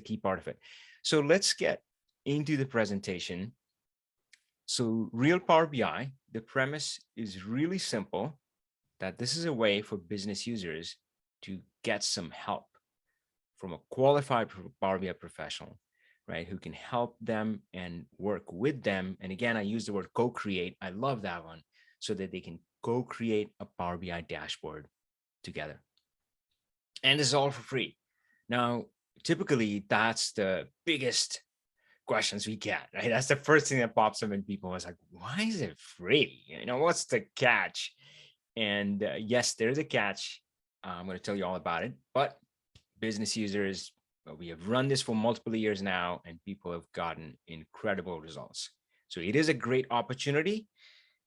key part of it. So let's get into the presentation. So Real Power BI, the premise is really simple, that this is a way for business users to get some help from a qualified Power BI professional, right, who can help them and work with them. And again, I use the word co-create. I love that one, so that they can co-create a Power BI dashboard together. And this is all for free. Now, typically, that's the biggest questions we get, right? That's the first thing that pops up in people is like, why is it free? You know, what's the catch? And yes, there's a catch. I'm going to tell you all about it. But business users, we have run this for multiple years now, and people have gotten incredible results. So it is a great opportunity.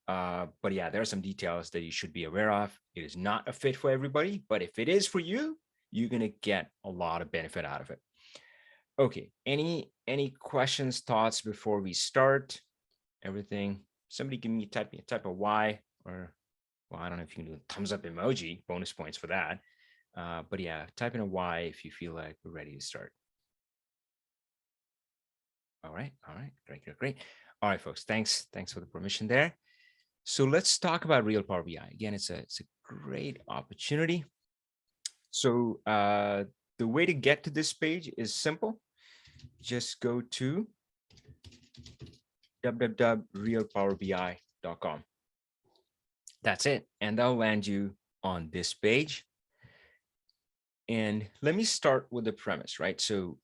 But yeah, there are some details that you should be aware of. It is not a fit for everybody, but if it is for you, you're going to get a lot of benefit out of it. Okay, any questions, thoughts before we start? Everything? Somebody give me type a Y, or, well, I don't know if you can do a thumbs up emoji, bonus points for that. But yeah, type in a Y if you feel like we're ready to start. All right, great. All right, folks, thanks for the permission there. So let's talk about Real Power BI. Again, it's a great opportunity. So the way to get to this page is simple. Just go to www.realpowerbi.com. That's it. And that'll land you on this page. And let me start with the premise, right? So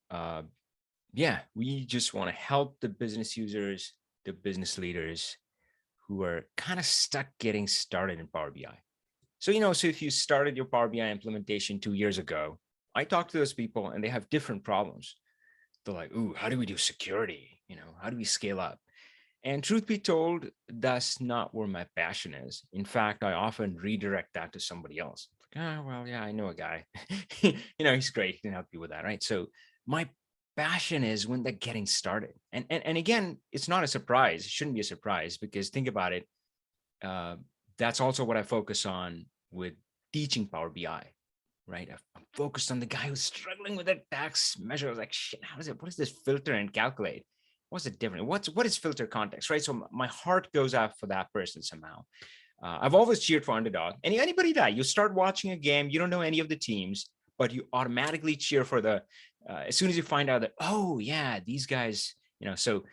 yeah, we just want to help the business users, the business leaders who are kind of stuck getting started in Power BI. So, so if you started your Power BI implementation 2 years ago, I talk to those people and they have different problems. They're like, ooh, how do we do security? How do we scale up? And truth be told, that's not where my passion is. In fact, I often redirect that to somebody else. Like, well, yeah, I know a guy. He's great. He can help you with that, right? So my passion is when they're getting started. And again, it's not a surprise. It shouldn't be a surprise, because think about it. That's also what I focus on with teaching Power BI, right? I'm focused on the guy who's struggling with that tax measure. I was like, shit, what is this filter and calculate? What's the difference? What is filter context, right? So my heart goes out for that person somehow. I've always cheered for underdog. Anybody that you start watching a game, you don't know any of the teams, but you automatically cheer for the, as soon as you find out that, oh yeah, these guys, so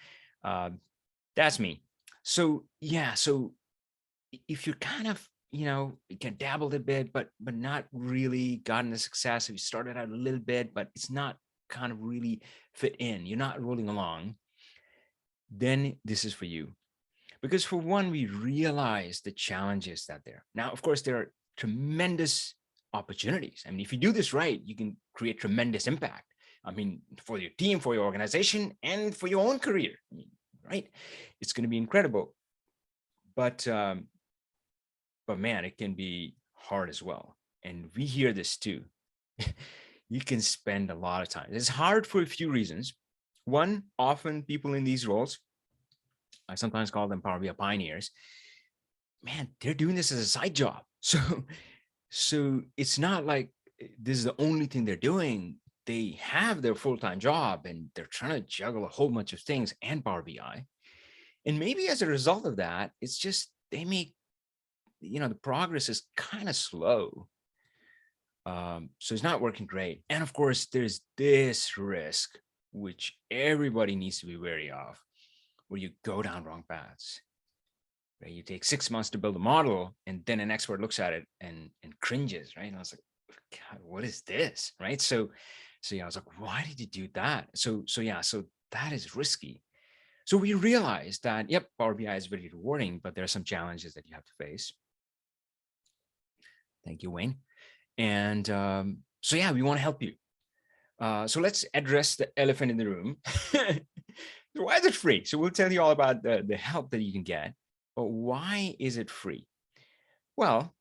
that's me. So yeah, so if you're kind of, you can dabble a bit, but not really gotten the success. If you started out a little bit, but it's not kind of really fit in, you're not rolling along, then this is for you. Because for one, we realize the challenges that there. Now, of course, there are tremendous opportunities. I mean, if you do this right, you can create tremendous impact. I mean, for your team, for your organization, and for your own career, right? It's going to be incredible. But man, it can be hard as well. And we hear this too. You can spend a lot of time. It's hard for a few reasons. One, often people in these roles, I sometimes call them Power BI pioneers, man, they're doing this as a side job. So it's not like this is the only thing they're doing. They have their full-time job and they're trying to juggle a whole bunch of things and Power BI. And maybe as a result of that, it's just they make, the progress is kind of slow. So it's not working great. And of course, there's this risk, which everybody needs to be wary of, where you go down wrong paths. Right? You take 6 months to build a model, and then an expert looks at it and cringes, right? And I was like, God, what is this? Right. So yeah, I was like, why did you do that? So yeah, so that is risky. So we realized that, yep, Power BI is very rewarding, but there are some challenges that you have to face. Thank you, Wayne. And so yeah, we want to help you. So let's address the elephant in the room. Why is it free? So we'll tell you all about the help that you can get, but why is it free? Well,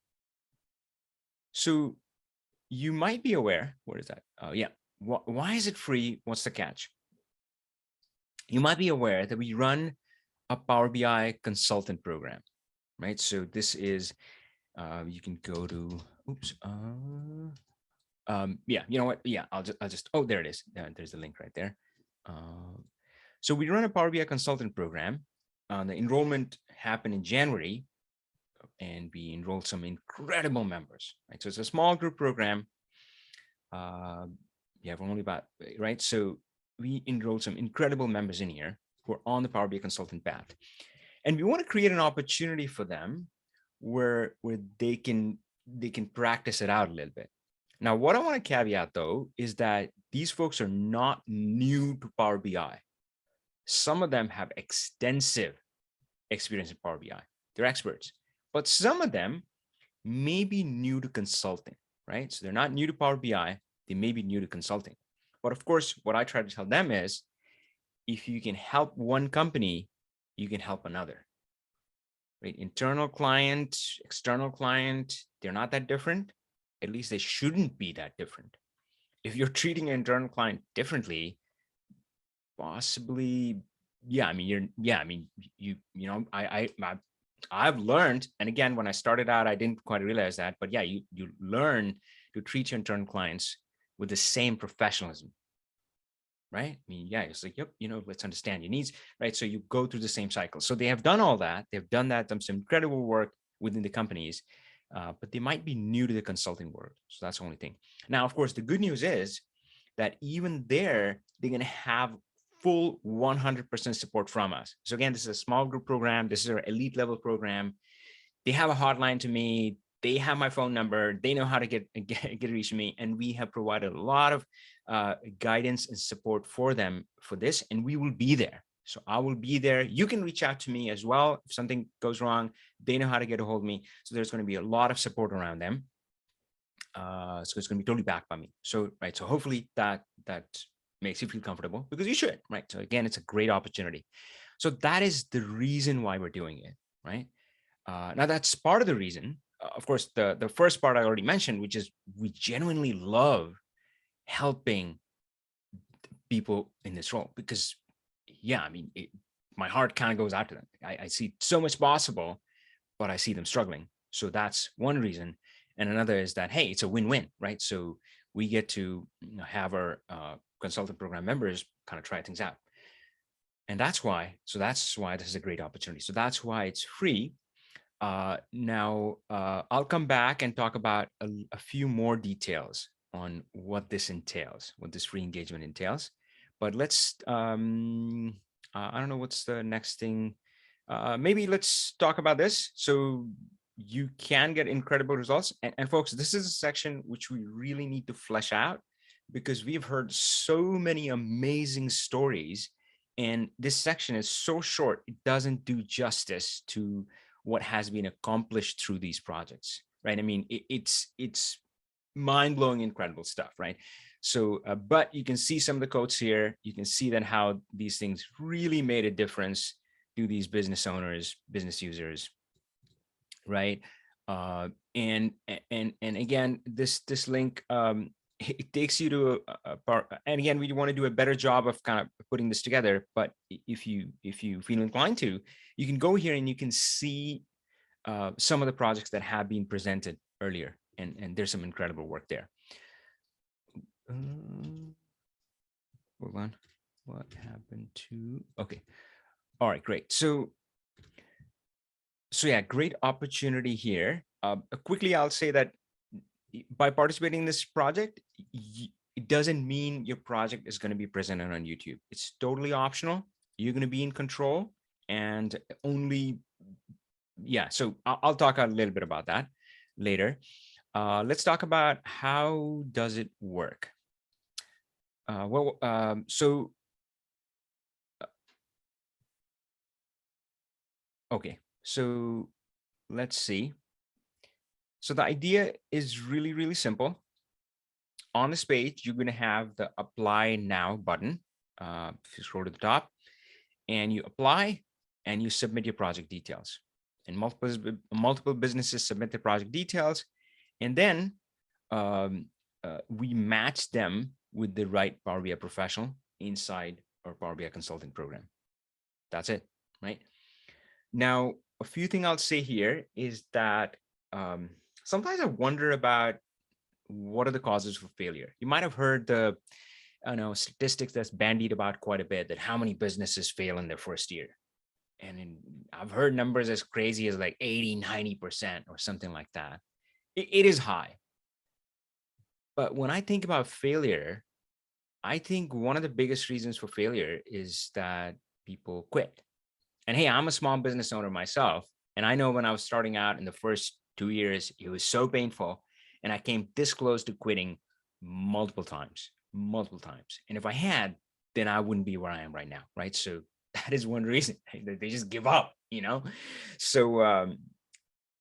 so you might be aware, what is that? Oh yeah, why is it free? What's the catch? You might be aware that we run a Power BI consultant program, right? So this is, you can go to, oops, Yeah, you know what? Yeah, I'll just, oh, there it is. There's the link right there. So we run a Power BI consultant program. The enrollment happened in January, and we enrolled some incredible members, right? So it's a small group program. We have only about, right? So we enrolled some incredible members in here who are on the Power BI consultant path. And we want to create an opportunity for them where they can practice it out a little bit. Now, what I want to caveat though is that these folks are not new to Power BI. Some of them have extensive experience in Power BI. They're experts, but some of them may be new to consulting, right? So they're not new to Power BI. They may be new to consulting. But of course, what I try to tell them is if you can help one company, you can help another. Right? Internal client, external client, they're not that different. At least they shouldn't be that different. If you're treating an internal client differently, possibly, yeah, I mean, I've learned, and again, when I started out, I didn't quite realize that, but yeah, you learn to treat your internal clients with the same professionalism, right? I mean, yeah, it's like, yep, let's understand your needs, right? So you go through the same cycle. So they have done all that. They've done some incredible work within the companies, but they might be new to the consulting world. So that's the only thing. Now, of course, the good news is that even there, they're going to have full 100% support from us. So again, this is a small group program. This is our elite level program. They have a hotline to me. They have my phone number. They know how to get reach me. And we have provided a lot of guidance and support for them for this. And we will be there. So I will be there. You can reach out to me as well. If something goes wrong, they know how to get a hold of me. So there's going to be a lot of support around them. So it's going to be totally backed by me. So, right. So hopefully that makes you feel comfortable, because you should, right? So again, it's a great opportunity. So that is the reason why we're doing it, right? Now that's part of the reason. Of course, the first part I already mentioned, which is we genuinely love helping people in this role, because yeah, I mean, my heart kind of goes out to them. I see so much possible, but I see them struggling. So that's one reason. And another is that, hey, it's a win-win, right? So we get to have our consultant program members kind of try things out. And that's why this is a great opportunity. So that's why it's free. Now, I'll come back and talk about a few more details on what this entails, what this free engagement entails. But let's, I don't know what's the next thing. Maybe let's talk about this. So you can get incredible results. And folks, this is a section which we really need to flesh out, because we've heard so many amazing stories. And this section is so short, it doesn't do justice to what has been accomplished through these projects, right? I mean, it's mind-blowing, incredible stuff, right? So, but you can see some of the quotes here. You can see that how these things really made a difference to these business owners, business users, right? And again, this link, it takes you to a part. And again, we want to do a better job of kind of putting this together. But if you feel inclined to, you can go here and you can see some of the projects that have been presented earlier, and there's some incredible work there. Hold on, what happened to? Okay, all right, great. So yeah, great opportunity here. Quickly, I'll say that by participating in this project, it doesn't mean your project is going to be presented on YouTube. It's totally optional. You're going to be in control, and only, yeah. So I'll talk a little bit about that later. Let's talk about how does it work. Okay, so let's see. So the idea is really, really simple. On this page, you're going to have the Apply Now button. If you scroll to the top, and you apply, and you submit your project details. And multiple businesses submit their project details, and then we match them with the right Power BI professional inside our Power BI consulting program. That's it, right? Now, a few things I'll say here is that sometimes I wonder about what are the causes for failure? You might have heard the, I don't know, statistics that's bandied about quite a bit, that how many businesses fail in their first year. And I've heard numbers as crazy as like 80, 90% or something like that. It is high. But when I think about failure, I think one of the biggest reasons for failure is that people quit. And hey, I'm a small business owner myself. And I know when I was starting out in the first 2 years, it was so painful. And I came this close to quitting multiple times, multiple times. And if I had, then I wouldn't be where I am right now. Right. So that is one reason. They just give up, you know? So,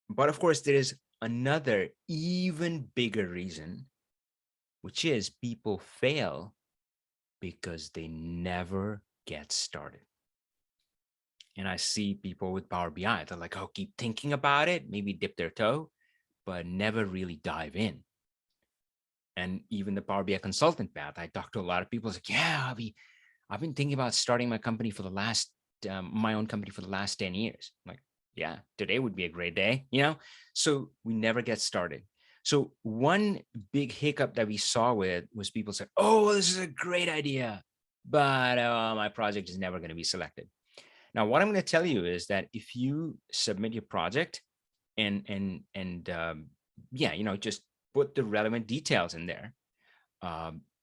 but of course, there is another even bigger reason, which is people fail because they never get started. And I see people with Power BI, they're like, oh, keep thinking about it, maybe dip their toe, but never really dive in. And even the Power BI consultant path, I talk to a lot of people. It's like, yeah, I've been thinking about starting my company for the last, my own company for the last 10 years. I'm like, yeah, today would be a great day, you know? So we never get started. So one big hiccup that we saw with was people said, oh, this is a great idea, but my project is never going to be selected. Now, what I'm going to tell you is that if you submit your project and yeah, you know, just put the relevant details in there.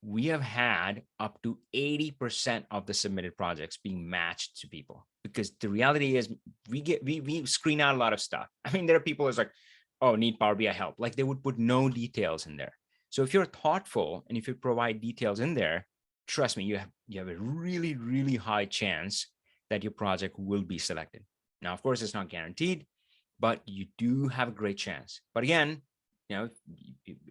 We have had up to 80% of the submitted projects being matched to people, because the reality is we screen out a lot of stuff. I mean, there are people who's like, oh, need Power BI help. Like they would put no details in there. So if you're thoughtful and if you provide details in there, trust me, you have a really, really high chance that your project will be selected. Now, of course, it's not guaranteed, but you do have a great chance. But again, you know,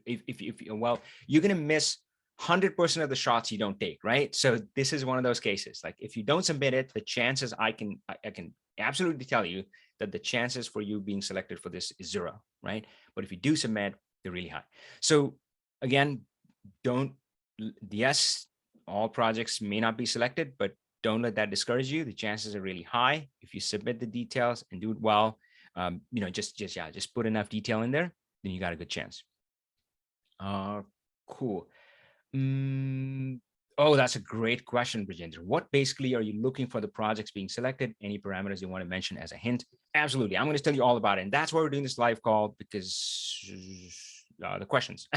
if well, you're going to miss 100% of the shots you don't take, right? So this is one of those cases. Like if you don't submit it, the chances I can absolutely tell you that the chances for you being selected for this is zero, right? But if you do submit, they're really high. So again, don't, yes, all projects may not be selected, but don't let that discourage you. The chances are really high if you submit the details and do it well. You know, just put enough detail in there, then you got a good chance. Cool. Oh, that's a great question, Brajendra. What basically are you looking for the projects being selected? Any parameters you want to mention as a hint? Absolutely. I'm going to tell you all about it. And that's why we're doing this live call, because the questions.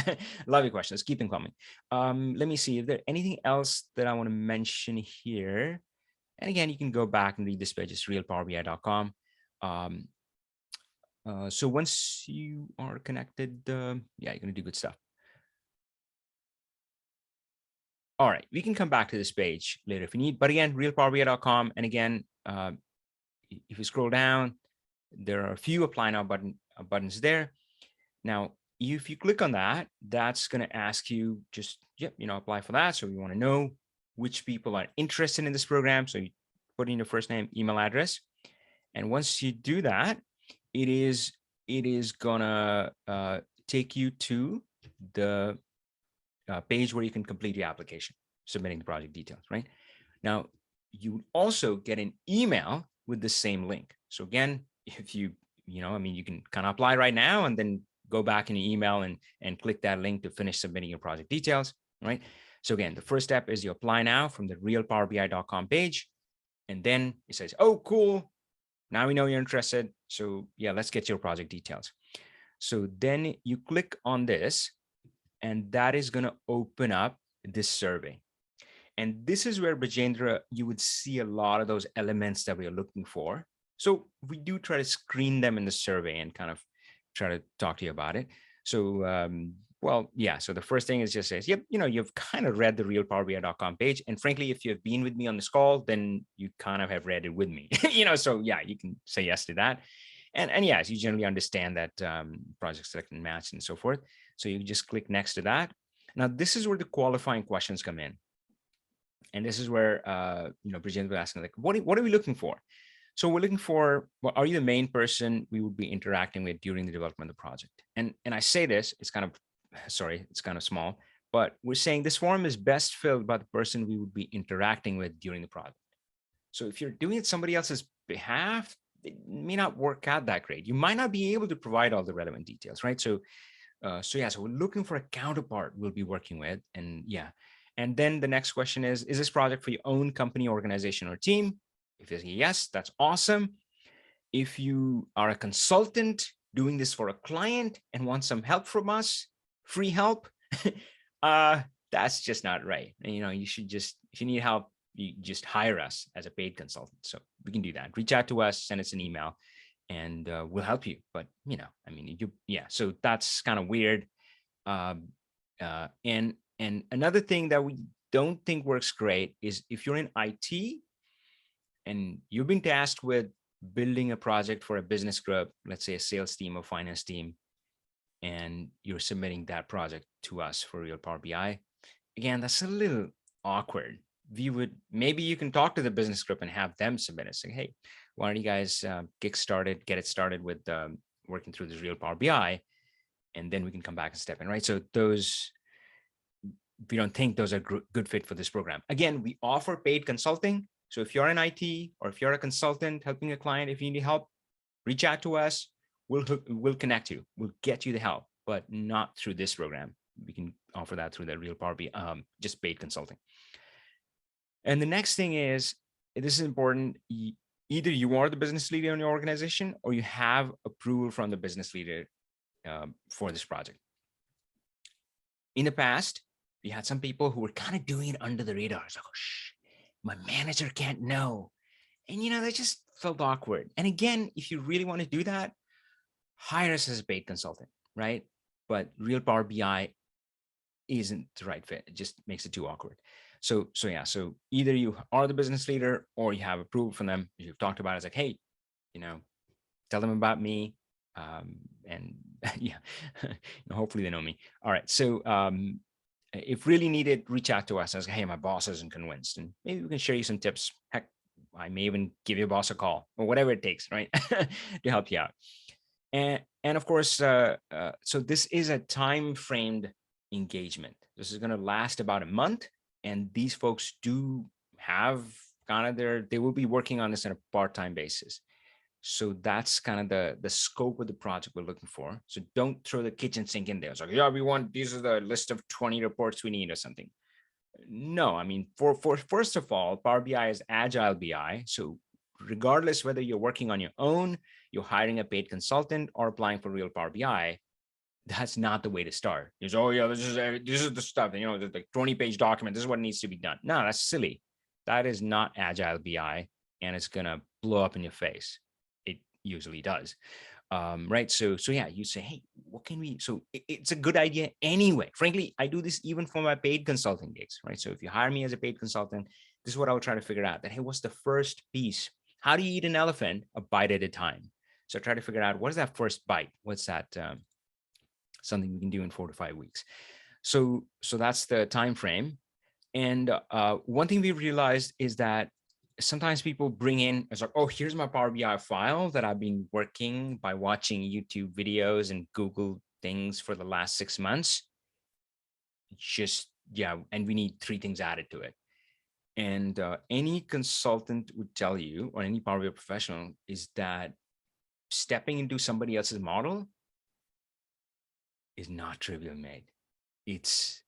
Love your questions. Keep them coming. Let me see if there anything else that I want to mention here. And again, you can go back and read this page. It's realpowerbi.com. So once you are connected, yeah, you're going to do good stuff. All right, we can come back to this page later if you need. But again, realpowerbi.com. And again, if you scroll down, there are a few apply now buttons there. Now, if you click on that, that's going to ask you just, yep, you know, apply for that. So we want to know which people are interested in this program. So you put in your first name, email address. And once you do that, it is gonna take you to the page where you can complete your application, submitting the project details, right? Now, you also get an email with the same link. So again, if you know, I mean, you can kind of apply right now and then go back in your email and click that link to finish submitting your project details, right? So again, the first step is you apply now from the realpowerbi.com page. And then it says, oh, cool. Now we know you're interested. So yeah, let's get your project details. So then you click on this, and that is going to open up this survey. And this is where, Brajendra, you would see a lot of those elements that we are looking for. So we do try to screen them in the survey and kind of try to talk to you about it. So, well, yeah. So the first thing is just says, yep, you know, you've kind of read the realpowerbi.com page. And frankly, if you've been with me on this call, then you kind of have read it with me, you know, so yeah, you can say yes to that. And yes, you generally understand that project select and match and so forth. So you just click next to that. Now, this is where the qualifying questions come in. And this is where, you know, Bridget was asking, like, what are we looking for? So we're looking for, well, are you the main person we would be interacting with during the development of the project? And I say this, it's kind of, sorry, it's kind of small, but we're saying this form is best filled by the person we would be interacting with during the project. So if you're doing it somebody else's behalf, it may not work out that great. You might not be able to provide all the relevant details, right? So So yeah, so we're looking for a counterpart we'll be working with, and yeah. And then the next question is this project for your own company, organization, or team? If you say yes, that's awesome. If you are a consultant doing this for a client and want some help from us, free help, uh, that's just not right. And, you should just, if you need help, you just hire us as a paid consultant. So we can do that. Reach out to us, send us an email, and we'll help you. But I mean, yeah. So that's kind of weird. Um, and another thing that we don't think works great is if you're in IT and you've been tasked with building a project for a business group, let's say a sales team or finance team, and you're submitting that project to us for Real Power BI. Again, that's a little awkward. Maybe you can talk to the business group and have them submit it, saying, hey, why don't you guys get it started with working through this Real Power BI, and then we can come back and step in, right? So we don't think those are good fit for this program. Again, we offer paid consulting. So if you're in IT or if you're a consultant helping a client, if you need help, reach out to us. We'll connect you. We'll get you the help, but not through this program. We can offer that through the Real Power BI, just paid consulting. And the next thing is, this is important. Either you are the business leader in your organization or you have approval from the business leader for this project. In the past, we had some people who were kind of doing it under the radar. It's like, oh, shh, my manager can't know. And, that just felt awkward. And again, if you really want to do that, hire us as a paid consultant, right? But Real Power BI isn't the right fit. It just makes it too awkward. So yeah, so either you are the business leader or you have approval from them. You've talked about it. It's like, hey, tell them about me. And yeah, hopefully they know me. All right. So if really needed, reach out to us as, hey, my boss isn't convinced, and maybe we can share you some tips. Heck, I may even give your boss a call or whatever it takes, right, to help you out. And of course, so this is a time framed engagement. This is going to last about a month, and these folks do have kind of they will be working on this on a part-time basis. So that's kind of the scope of the project we're looking for. So don't throw the kitchen sink in there. It's like, yeah, these are the list of 20 reports we need or something. No, I mean, for first of all, Power BI is agile BI. So regardless whether you're working on your own, you're hiring a paid consultant, or applying for Real Power BI, that's not the way to start. It's, oh yeah, this is the stuff, the 20-page document. This is what needs to be done. No, that's silly. That is not agile BI, and it's gonna blow up in your face. It usually does. Right. So yeah, you say, hey, what can we, so it's a good idea anyway. Frankly, I do this even for my paid consulting gigs, right? So if you hire me as a paid consultant, this is what I would try to figure out, that, hey, what's the first piece? How do you eat an elephant? A bite at a time. So try to figure out, what is that first bite? What's that? Something we can do in 4 to 5 weeks. So that's the time frame. And one thing we realized is that sometimes people bring in, it's like, oh, here's my Power BI file that I've been working by watching YouTube videos and Google things for the last 6 months. Just, yeah, and we need 3 things added to it. And any consultant would tell you, or any Power BI professional, is that stepping into somebody else's model is not trivial, made. It's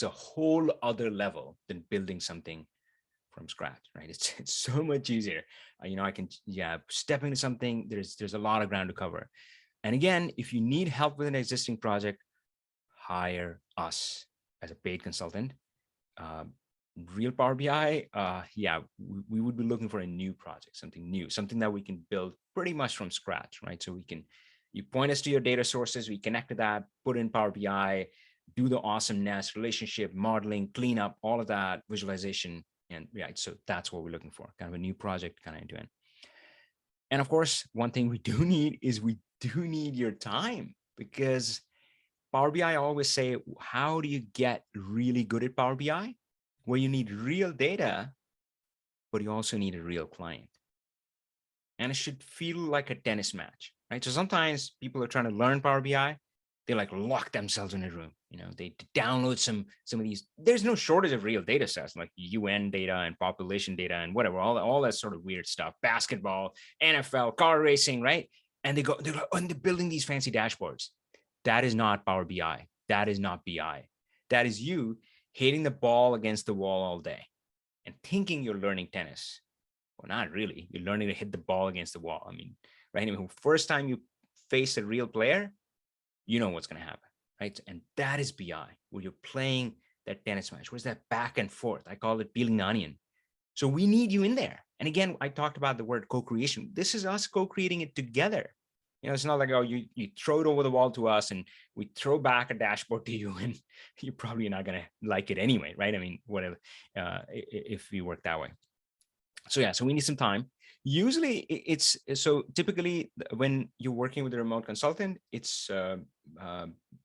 a whole other level than building something from scratch, right? It's so much easier. I can, step into something. There's a lot of ground to cover. And again, if you need help with an existing project, hire us as a paid consultant. Real Power BI, we would be looking for a new project, something new, something that we can build pretty much from scratch, right? So you point us to your data sources, we connect to that, put in Power BI, do the awesomeness, relationship, modeling, cleanup, all of that, visualization. And yeah, so that's what we're looking for, kind of a new project, kind of end to end. And of course, one thing we do need is we do need your time, because Power BI, I always say, how do you get really good at Power BI? Where you need real data, but you also need a real client. And it should feel like a tennis match, right? So sometimes people are trying to learn Power BI, they like lock themselves in a room. They download some of these. There's no shortage of real data sets like UN data and population data and whatever, all that sort of weird stuff, basketball, NFL, car racing, right? And they're building these fancy dashboards. that is not Power BI. That is not BI. That is you hitting the ball against the wall all day and thinking you're learning tennis. Well, not really. You're learning to hit the ball against the wall. I mean, right? I mean, first time you face a real player, you know what's going to happen, right? And that is BI, where you're playing that tennis match. Where's that back and forth? I call it peeling the onion. So we need you in there. And again, I talked about the word co-creation. This is us co-creating it together. It's not like, oh, you throw it over the wall to us and we throw back a dashboard to you and you're probably not going to like it anyway, right? I mean, whatever, if we work that way. So yeah, so we need some time. Usually it's, so typically when you're working with a remote consultant, it's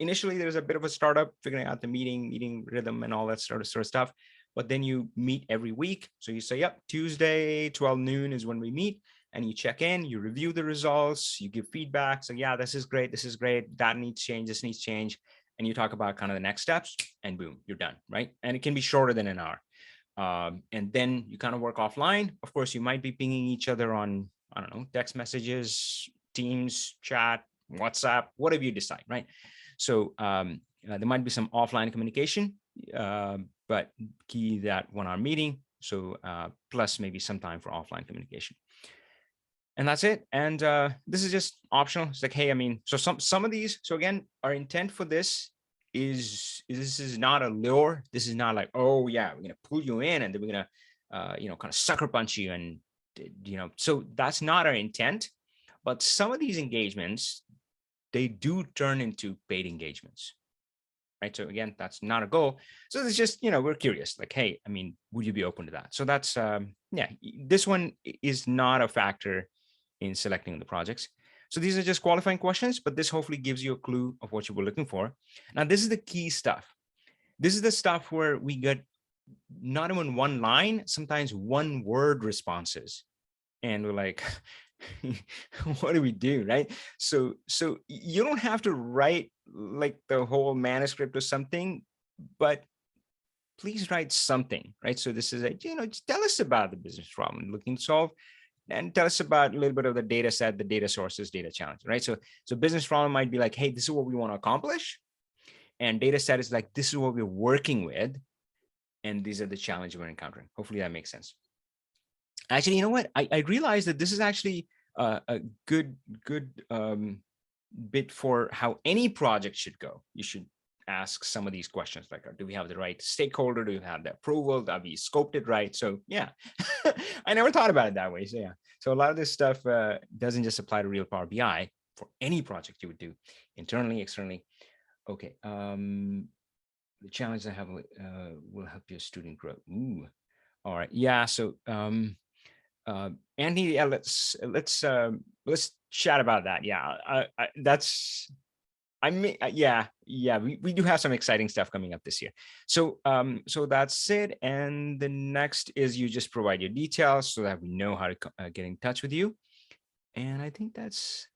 initially there's a bit of a startup, figuring out the meeting rhythm and all that sort of stuff. But then you meet every week. So you say, yep, Tuesday, 12 noon is when we meet, and you check in, you review the results, you give feedback. So yeah, this is great, that needs change, this needs change. And you talk about kind of the next steps, and boom, you're done, right? And it can be shorter than an hour. And then you kind of work offline. Of course, you might be pinging each other on, I don't know, text messages, Teams, chat, WhatsApp, whatever you decide, right? So there might be some offline communication, but key that 1 hour meeting. So plus maybe some time for offline communication. And that's it. And this is just optional. It's like, hey, I mean, so some of these, so again, our intent for this is this is not a lure. This is not like, oh yeah, we're gonna pull you in and then we're gonna kind of sucker punch you, and so that's not our intent. But some of these engagements, they do turn into paid engagements, right? So again, that's not a goal. So it's just, we're curious, like, hey, I mean, would you be open to that? So that's yeah, this one is not a factor in selecting the projects. So these are just qualifying questions, but this hopefully gives you a clue of what you were looking for. Now, this is the key stuff. This is the stuff where we get not even one line, sometimes one word responses. And we're like, what do we do, right? So you don't have to write like the whole manuscript or something, but please write something, right? So this is just tell us about the business problem looking to solve, and tell us about a little bit of the data set, the data sources, data challenge, right? So business problem might be like, hey, this is what we want to accomplish. And data set is like, this is what we're working with. And these are the challenges we're encountering. Hopefully that makes sense. Actually, you know what? I realized that this is actually a good bit for how any project should go. You should ask some of these questions, like, do we have the right stakeholder? Do we have the approval? Have we scoped it right? So yeah, I never thought about it that way. So yeah, so a lot of this stuff doesn't just apply to RealPowerBI for any project you would do, internally, externally. Okay. The challenge I have will help your student grow. Ooh. All right. Yeah. So Andy, yeah, let's chat about that. Yeah, that's, I mean, yeah, we do have some exciting stuff coming up this year. So so that's it. And the next is you just provide your details so that we know how to get in touch with you. And I think that's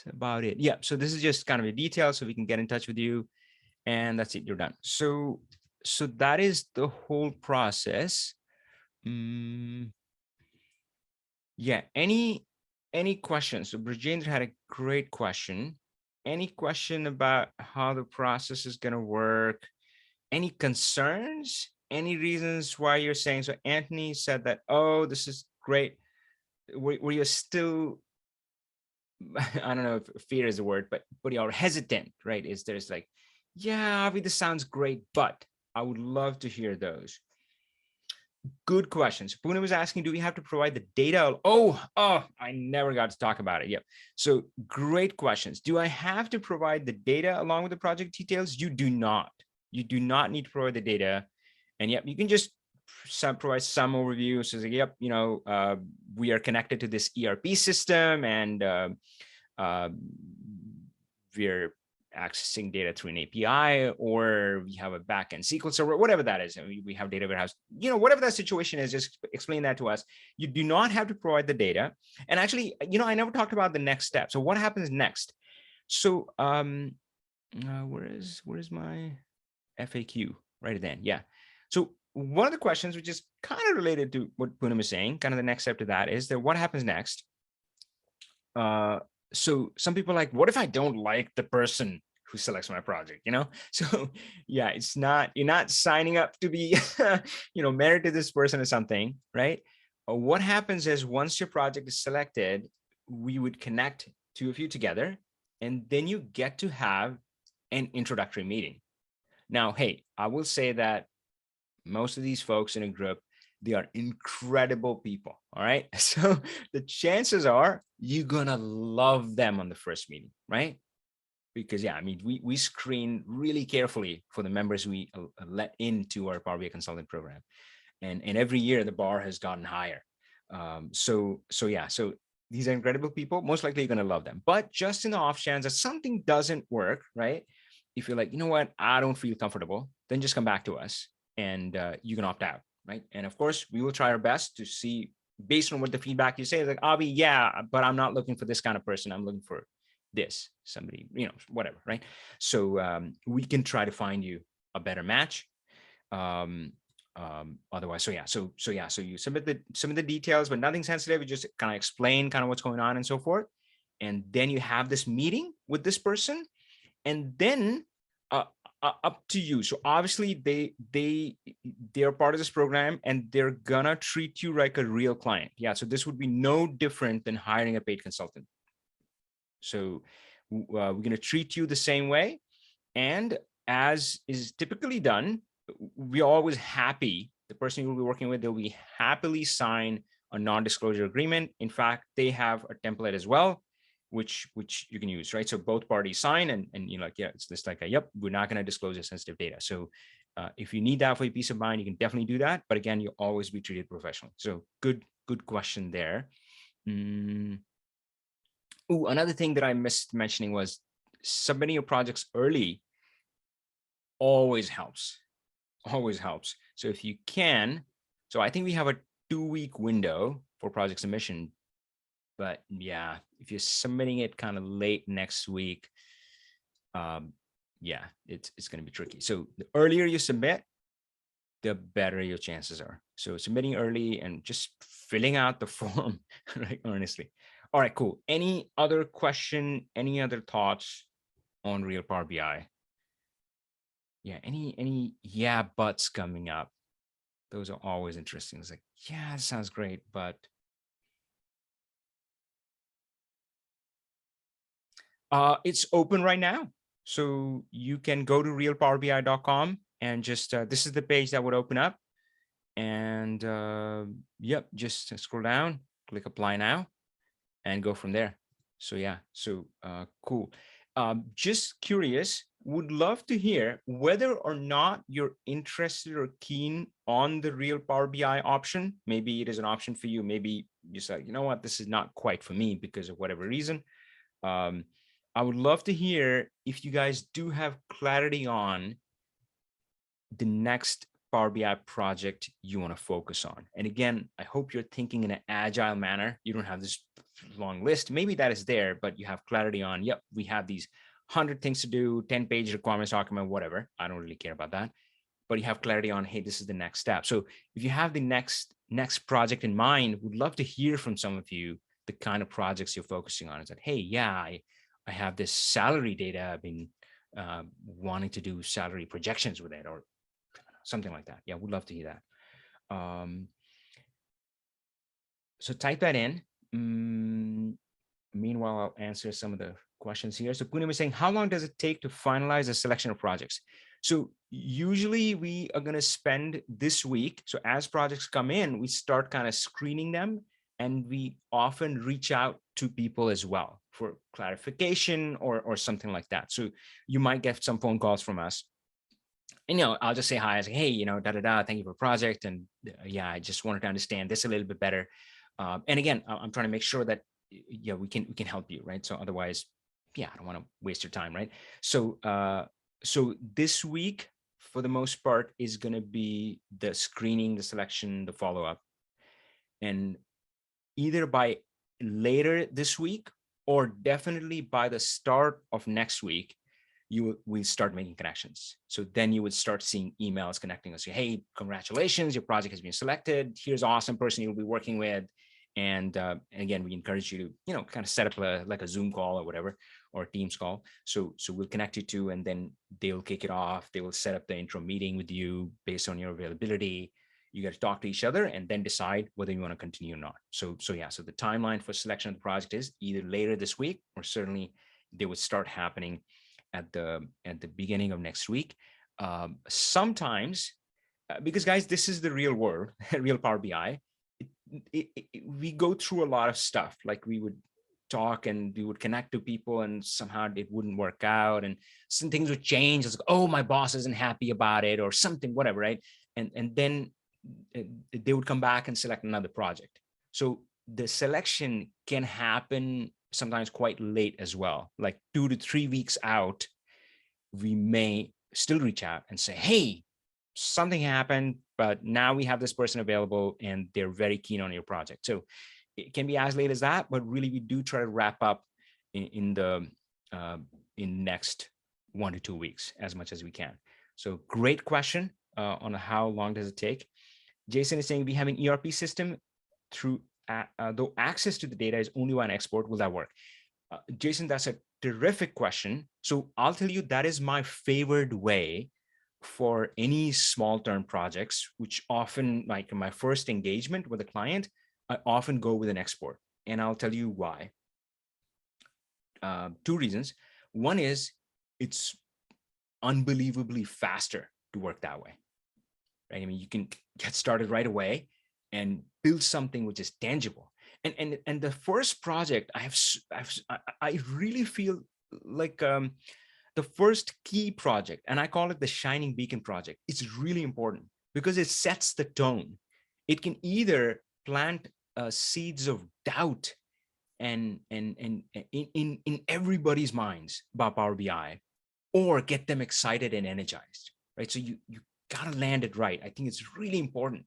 about it. Yeah. So this is just kind of a detail so we can get in touch with you, and that's it. You're done. So that is the whole process. Yeah. Any questions? So Brajendra had a great question. Any question about how the process is going to work? Any concerns? Any reasons why you're saying? So Anthony said that, oh, this is great. Were you still, I don't know if fear is a word, but you're hesitant, right? Is there's like, yeah, Avi, this sounds great, but I would love to hear those. Good questions. Pune was asking, do we have to provide the data? Oh, I never got to talk about it. Yep. So great questions. Do I have to provide the data along with the project details? You do not. You do not need to provide the data. And yep, you can just provide some overview. So yep, we are connected to this ERP system, and we're accessing data through an API, or we have a backend SQL server, whatever that is. And we have data warehouse, whatever that situation is, just explain that to us. You do not have to provide the data. And actually, I never talked about the next step. So what happens next? So where is my FAQ? Right then. Yeah. So one of the questions, which is kind of related to what Poonam is saying, kind of the next step to that, is that what happens next? So some people are like, what if I don't like the person who selects my project, you know? So yeah, it's not, you're not signing up to be, married to this person or something, right? What happens is once your project is selected, we would connect two of you together, and then you get to have an introductory meeting. Now, hey, I will say that most of these folks in a group, they are incredible people. All right. So the chances are you're going to love them on the first meeting, right? Because yeah, I mean, we screen really carefully for the members we let into our Power BI consultant program. And every year the bar has gotten higher. So yeah, so these are incredible people. Most likely you're going to love them. But just in the off chance that something doesn't work, right? If you're like, you know what, I don't feel comfortable, then just come back to us and you can opt out, right? And of course, we will try our best to see based on what the feedback you say, like, Avi, yeah, but I'm not looking for this kind of person. I'm looking for this, somebody, whatever, right? So we can try to find you a better match. Otherwise, so you submit the details, but nothing sensitive. You just kind of explain kind of what's going on and so forth, and then you have this meeting with this person, and then up to you. So obviously they're part of this program, and they're gonna treat you like a real client. Yeah, so this would be no different than hiring a paid consultant. So we're gonna treat you the same way, and as is typically done, we're always happy. The person you'll be working with, they'll be happily sign a non-disclosure agreement. In fact, they have a template as well, which you can use, right? So both parties sign, and you're like, yeah, it's just like, yep, we're not going to disclose your sensitive data. So if you need that for your peace of mind, you can definitely do that. But again, you'll always be treated professionally. So good question there. Oh, another thing that I missed mentioning was submitting your projects early always helps. So if you can, so I think we have a 2-week window for project submission, but yeah, if you're submitting it kind of late next week, yeah, it's going to be tricky. So the earlier you submit, the better your chances are. So submitting early and just filling out the form, right? Honestly. All right, cool. Any other question, any other thoughts on Real Power BI? Yeah, any yeah buts coming up? Those are always interesting. It's like, yeah, it sounds great, but it's open right now. So you can go to realpowerbi.com and just this is the page that would open up. And yep, just scroll down, click apply now, and go from there. So yeah, so cool. Just curious, would love to hear whether or not you're interested or keen on the Real Power BI option. Maybe it is an option for you. Maybe you say, you know what, this is not quite for me because of whatever reason. I would love to hear if you guys do have clarity on the next Power BI project you want to focus on. And again, I hope you're thinking in an agile manner. You don't have this long list. Maybe that is there, but you have clarity on, yep, we have these 100 things to do, 10-page requirements document, whatever. I don't really care about that. But you have clarity on, hey, this is the next step. So if you have the next project in mind, would love to hear from some of you the kind of projects you're focusing on. It's like, hey, yeah, I have this salary data. I've been wanting to do salary projections with it, or something like that. Yeah, would love to hear that. So type that in. Meanwhile, I'll answer some of the questions here. So Punim is saying, how long does it take to finalize a selection of projects? So usually we are going to spend this week. So as projects come in, we start kind of screening them, and we often reach out to people as well for clarification or something like that. So you might get some phone calls from us. And, I'll just say hi. I say, hey, thank you for the project. And yeah, I just wanted to understand this a little bit better. And again, I'm trying to make sure that, yeah, we can help you, right? So otherwise, yeah, I don't want to waste your time, right? So, so this week, for the most part, is going to be the screening, the selection, the follow-up. And either by later this week or definitely by the start of next week, you will start making connections. So then you would start seeing emails connecting us. Hey, congratulations, your project has been selected. Here's an awesome person you'll be working with. And again, we encourage you to, kind of set up like a Zoom call or whatever, or a Teams call. So we'll connect you to, and then they'll kick it off. They will set up the intro meeting with you based on your availability. You got to talk to each other and then decide whether you want to continue or not. So yeah, so the timeline for selection of the project is either later this week, or certainly they would start happening at the beginning of next week. Sometimes, because guys, this is the real world, real Power BI. We go through a lot of stuff. Like we would talk and we would connect to people, and somehow it wouldn't work out, and some things would change. It's like, oh, my boss isn't happy about it, or something, whatever, right? And then they would come back and select another project. So the selection can happen sometimes quite late as well, like 2 to 3 weeks out. We may still reach out and say, hey, something happened, but now we have this person available and they're very keen on your project. So it can be as late as that, but really we do try to wrap up in the in next 1 to 2 weeks as much as we can. So great question on how long does it take. Jason is saying we have an ERP system through though access to the data is only one export. Will that work? Jason, that's a terrific question. So I'll tell you, that is my favored way for any small term projects, which often, like in my first engagement with a client, I often go with an export. And I'll tell you why. Two reasons. One is it's unbelievably faster to work that way, right? I mean, you can get started right away and build something which is tangible. And the first project I really feel like the first key project, and I call it the Shining Beacon project. It's really important because it sets the tone. It can either plant seeds of doubt and in everybody's minds about Power BI, or get them excited and energized, right? So you gotta land it right. I think it's really important.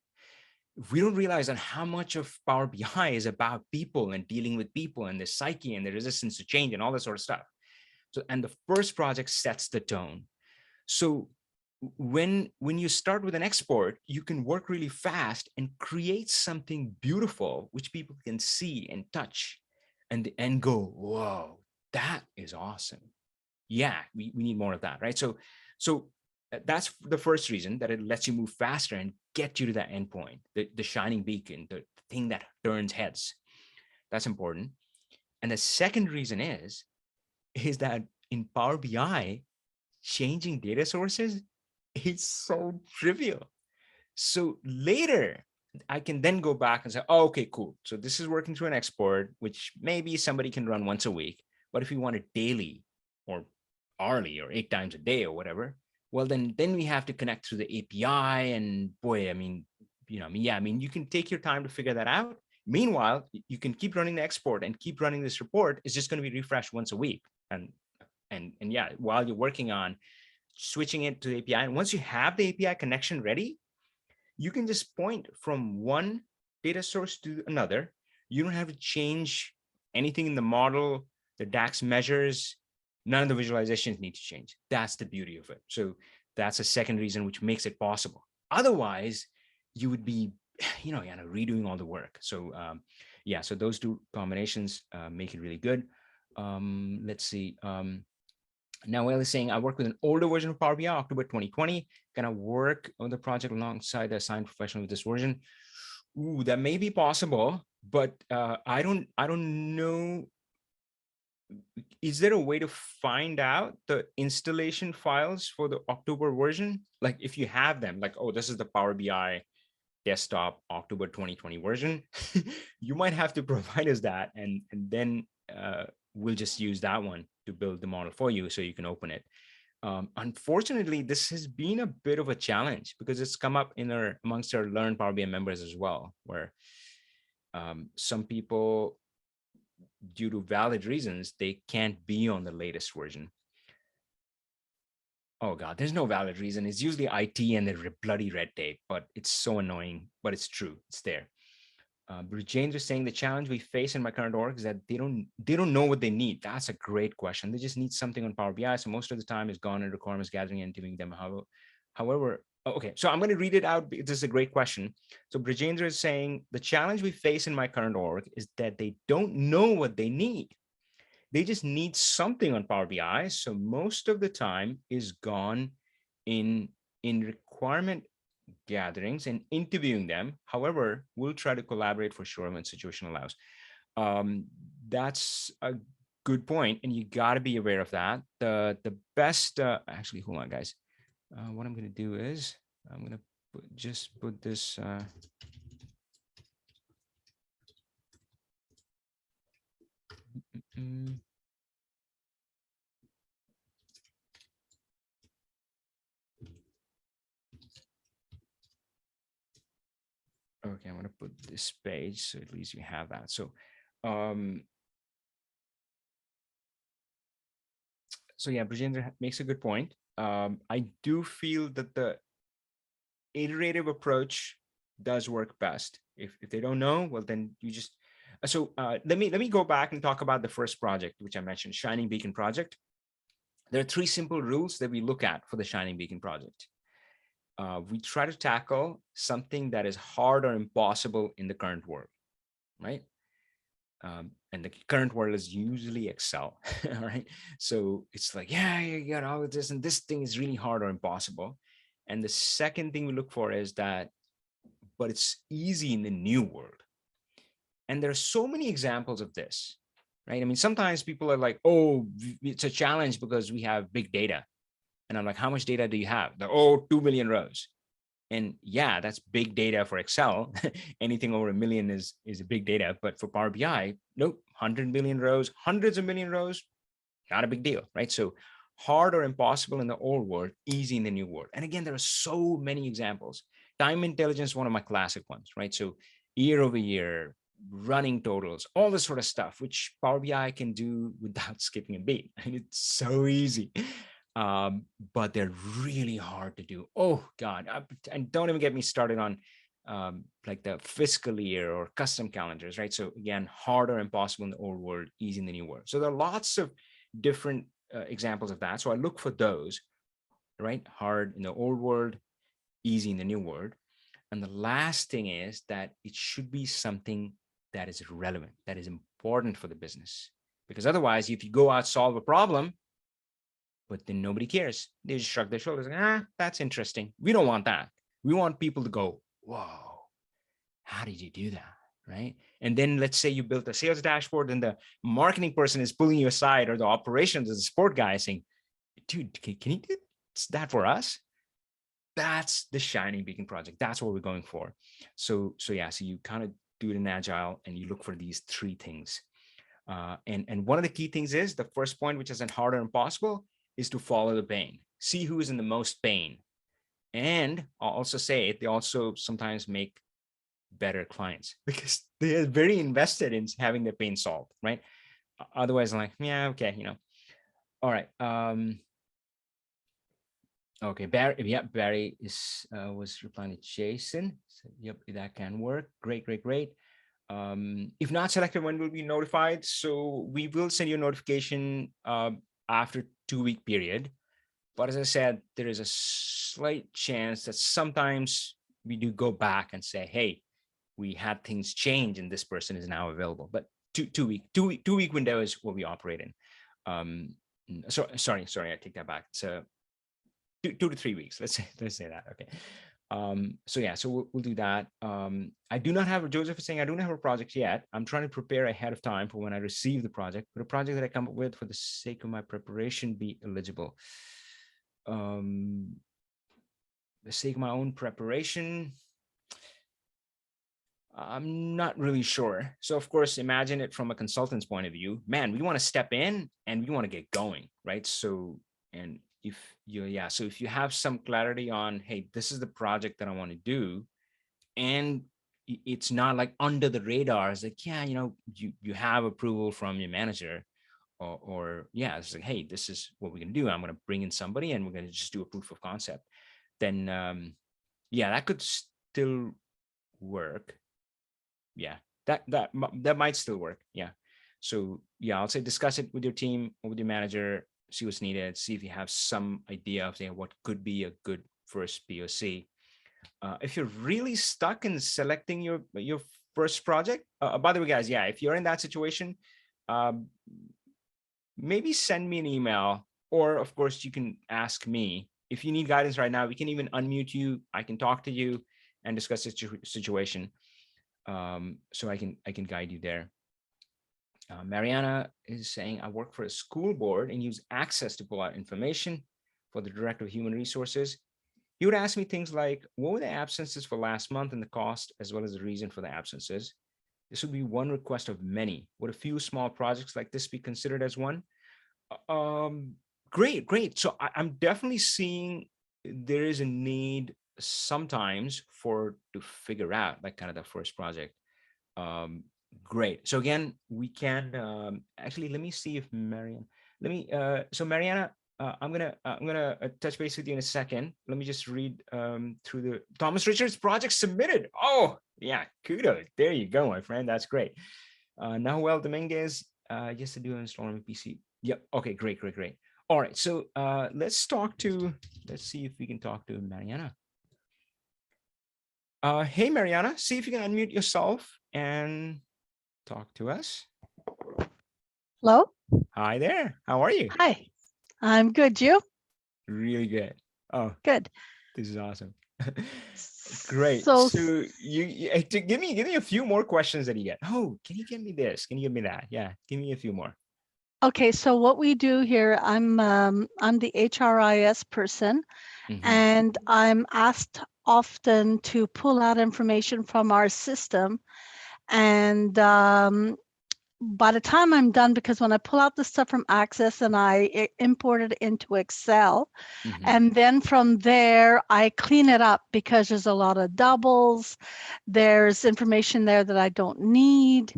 We don't realize on how much of Power BI is about people and dealing with people and the psyche and the resistance to change and all that sort of stuff. So, and the first project sets the tone. So when you start with an export, you can work really fast and create something beautiful, which people can see and touch and go, whoa, that is awesome. Yeah, we need more of that, right? So that's the first reason, that it lets you move faster and get you to that endpoint, the shining beacon, the thing that turns heads. That's important. And the second reason is that in Power BI, changing data sources is so trivial. So later, I can then go back and say, oh, okay, cool. So this is working through an export, which maybe somebody can run once a week. But if you want it daily or hourly or 8 times a day or whatever, well, then we have to connect through the API. And boy, I mean, you can take your time to figure that out. Meanwhile, you can keep running the export and keep running this report. It's just going to be refreshed once a week. And yeah, while you're working on switching it to the API, and once you have the API connection ready, you can just point from one data source to another. You don't have to change anything in the model, the DAX measures. None of the visualizations need to change. That's the beauty of it. So that's a second reason which makes it possible. Otherwise, you would be, redoing all the work. So yeah, so those two combinations make it really good. Let's see. Now, Will is saying, I work with an older version of Power BI, October 2020. Can I work on the project alongside the assigned professional with this version? Ooh, that may be possible, but I don't know. Is there a way to find out the installation files for the October version? Like if you have them, like, oh, this is the Power BI desktop October 2020 version, you might have to provide us that, and then we'll just use that one to build the model for you so you can open it. Unfortunately, this has been a bit of a challenge because it's come up amongst our Learn Power BI members as well, where some people, due to valid reasons, they can't be on the latest version. Oh God, there's no valid reason. It's usually IT and the bloody red tape, but it's so annoying, but it's true. It's there. James is saying the challenge we face in my current org is that they don't know what they need. That's a great question. They just need something on Power BI. So most of the time is gone in requirements gathering and giving them. However, Okay, so I'm going to read it out because this is a great question. So Brajendra is saying, the challenge we face in my current org is that they don't know what they need. They just need something on Power BI. So most of the time is gone in requirement gatherings and interviewing them. However, we'll try to collaborate for sure when situation allows. Um, that's a good point, and you got to be aware of that. The best, actually, hold on, guys. What I'm going to do is I'm going to just put this. Mm, okay, I'm going to put this page so at least you have that. Um, so yeah, Brajendra makes a good point. I do feel that the iterative approach does work best. If they don't know, well, then you just let me go back and talk about the first project which I mentioned, Shining Beacon project. There are three simple rules that we look at for the Shining Beacon project. We try to tackle something that is hard or impossible in the current world, right? And the current world is usually Excel, all right? So it's like, yeah, you got all of this, and this thing is really hard or impossible. And the second thing we look for is that, but it's easy in the new world. And there are so many examples of this, right? I mean, sometimes people are like, oh, it's a challenge because we have big data. And I'm like, how much data do you have? They're, oh, 2 million rows. And yeah, that's big data for Excel. Anything over a million is a big data. But for Power BI, nope, 100 million rows, hundreds of million rows, not a big deal, right? So hard or impossible in the old world, easy in the new world. And again, there are so many examples. Time intelligence, one of my classic ones, right? So year over year, running totals, all this sort of stuff, which Power BI can do without skipping a beat. And it's so easy. But they're really hard to do. Oh God. And don't even get me started on like the fiscal year or custom calendars, right? So again, hard or impossible in the old world, easy in the new world. So there are lots of different examples of that. So I look for those, right? Hard in the old world, easy in the new world. And the last thing is that it should be something that is relevant, that is important for the business. Because otherwise, if you go out, solve a problem, but then nobody cares, they just shrug their shoulders, like, that's interesting. We don't want that. We want people to go, whoa, how did you do that? Right. And then let's say you built a sales dashboard and the marketing person is pulling you aside, or the operations or the support guy is saying, dude, can you do that for us? That's the Shining Beacon project. That's what we're going for. So yeah, so you kind of do it in agile and you look for these three things. And one of the key things is the first point, which isn't hard or impossible, is to follow the pain. See who is in the most pain. And I'll also say it, they also sometimes make better clients because they are very invested in having their pain solved, right? Otherwise, I'm like, yeah, okay, all right. Okay, Barry. Yeah, Barry was replying to Jason. So, yep, that can work. Great, great, great. If not selected, when will be notified? So we will send you a notification after 2-week period. But as I said, there is a slight chance that sometimes we do go back and say, hey, we had things change and this person is now available. But two week window is what we operate in. Sorry, I take that back. So 2 to 3 weeks. Let's say that. Okay. So yeah, so we'll do that. I do not have, Joseph is saying, I don't have a project yet. I'm trying to prepare ahead of time for when I receive the project, but a project that I come up with for the sake of my preparation be eligible. The sake of my own preparation, I'm not really sure. So of course, imagine it from a consultant's point of view. Man, we want to step in and we want to get going, right? So, and if so if you have some clarity on, hey, this is the project that I want to do, and it's not like under the radar, it's like, yeah, you have approval from your manager, or yeah, it's like, hey, this is what we're going to do. I'm going to bring in somebody and we're going to just do a proof of concept. Then, yeah, that could still work. Yeah, that might still work. Yeah. So yeah, I'll say discuss it with your team or with your manager, see what's needed, see if you have some idea of, say, what could be a good first POC. If you're really stuck in selecting your first project, by the way, guys, yeah, if you're in that situation, um, maybe send me an email, or of course, you can ask me. If you need guidance right now, we can even unmute you. I can talk to you and discuss the situation, so I can guide you there. Mariana is saying, I work for a school board and use Access to pull out information for the Director of Human Resources. He would ask me things like, what were the absences for last month and the cost, as well as the reason for the absences? This would be one request of many. Would a few small projects like this be considered as one? Um, Great, great. So I'm definitely seeing there is a need sometimes for to figure out like kind of the first project. Um, Great. So again, we can actually let me see if Mariana. Let me. So Mariana, I'm gonna touch base with you in a second. Let me just read through the Thomas Richards project submitted. Oh yeah, kudos. There you go, my friend. That's great. Nahuel Dominguez, yes, I do install on my PC. Yep. Okay. Great. Great. Great. All right. So let's talk to. Let's see if we can talk to Mariana. Hey Mariana, see if you can unmute yourself and talk to us. Hello. Hi there. How are you? Hi. I'm good. You? Really good. Oh, Good. this is awesome. Great. So, So give me a few more questions that you get. Oh, can you give me this? Can you give me that? Yeah, give me a few more. okay. So what we do here, I'm the HRIS person, Mm-hmm. and I'm asked often to pull out information from our system. And by the time I'm done, because when I pull out the stuff from Access and I import it into Excel, Mm-hmm. and then from there, I clean it up because there's a lot of doubles. There's information there that I don't need.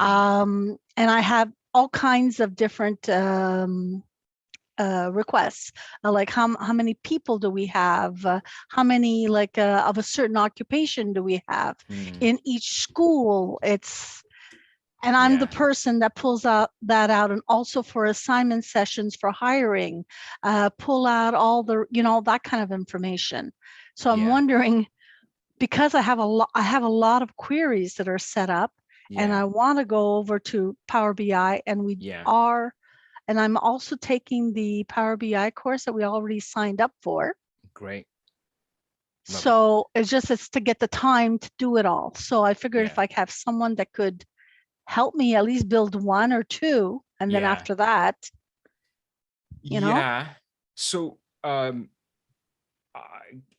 Right. And I have all kinds of different requests, like how many people do we have? How many like of a certain occupation do we have Mm, in each school? And I'm the yeah. person that pulls that out, and also for assignment sessions for hiring, pull out all the, that kind of information. So I'm Yeah. wondering, because I have a lot of queries that are set up, and Yeah. I want to go over to Power BI, and Yeah. and I'm also taking the Power BI course that we already signed up for. Great. Love it. So it's to get the time to do it all. So I figured if Yeah. I have someone that could help me at least build one or two, and then Yeah. after that, you know, Yeah. So,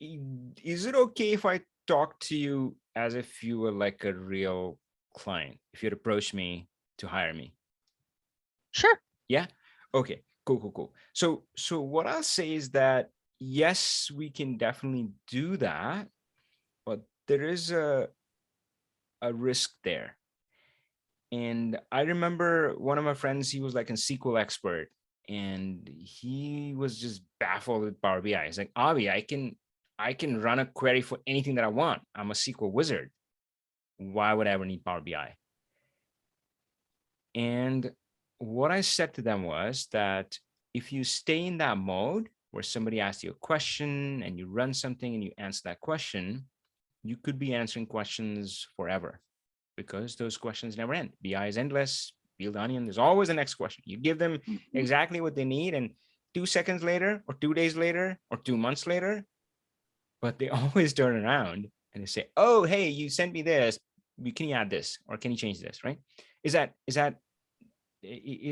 is it okay if I talk to you as if you were like a real client? If you'd approach me to hire me? sure. Yeah. Okay. Cool. Cool. Cool. So what I'll say is that yes, we can definitely do that, but there is a risk there. And I remember one of my friends, he was like a SQL expert, and he was just baffled with Power BI. He's like, Avi, I can run a query for anything that I want. I'm a SQL wizard. Why would I ever need Power BI? And what I said to them was that if you stay in that mode where somebody asks you a question and you run something and you answer that question, you could be answering questions forever because those questions never end. BI is endless. Peel the onion. There's always the next question. You give them Mhm. exactly what they need, and 2 seconds later, or 2 days later, or 2 months later, but they always turn around and they say, "Oh, hey, you sent me this. Can you add this, or can you change this?" Right? Is that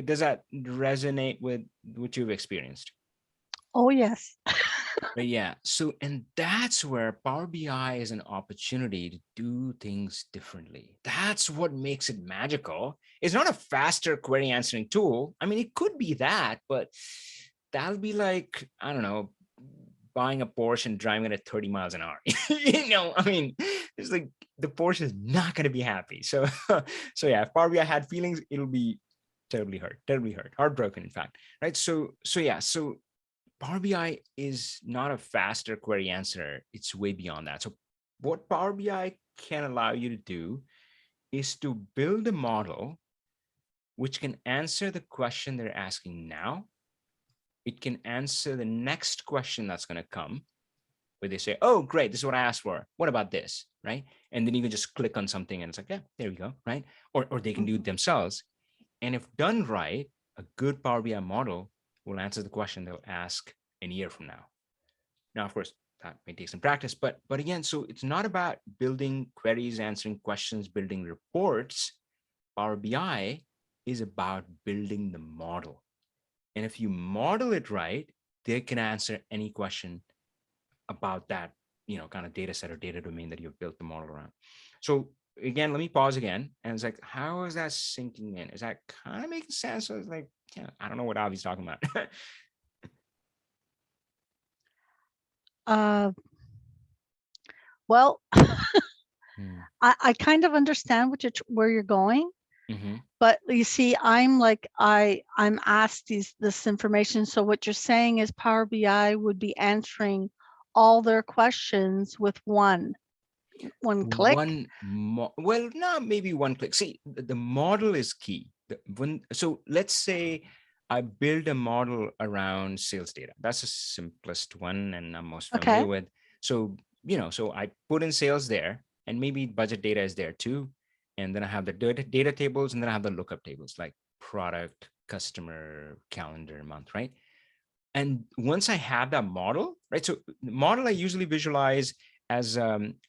does that resonate with what you've experienced? Oh yes. But yeah, so and that's where Power BI is an opportunity to do things differently. That's what makes it magical. It's not a faster query answering tool. I mean, it could be that, but that'll be like, I don't know, buying a Porsche and driving it at 30 miles an hour. I mean, it's like the Porsche is not going to be happy. So, so yeah, if Power BI had feelings, it'll be terribly hurt, heartbroken, in fact, right? So yeah, so Power BI is not a faster query answer. It's way beyond that. So what Power BI can allow you to do is to build a model which can answer the question they're asking now. It can answer the next question that's going to come. where they say, oh, great, this is what I asked for. What about this, right? And then you can just click on something and it's like, yeah, there we go, right? Or they can do it Mhm. themselves. And if done right, a good Power BI model will answer the question they'll ask a year from now. Now, of course, that may take some practice, but again, so it's not about building queries, answering questions, building reports. Power BI is about building the model. And if you model it right, they can answer any question about that, kind of data set or data domain that you've built the model around. So again, let me pause again. And it's like, how is that sinking in? Is that kind of making sense? So it's like, yeah, I don't know what Avi's talking about. Uh, well, Hmm. I kind of understand where you're going, Mm-hmm. but you see, I'm asked this information. So what you're saying is Power BI would be answering all their questions with one click. Well, no, maybe one click. See, the model is key. So let's say I build a model around sales data. That's the simplest one and I'm most Okay. familiar with. So, so I put in sales there and maybe budget data is there too. And then I have the data tables and then I have the lookup tables like product, customer, calendar, month, right? And once I have that model, right? So the model I usually visualize as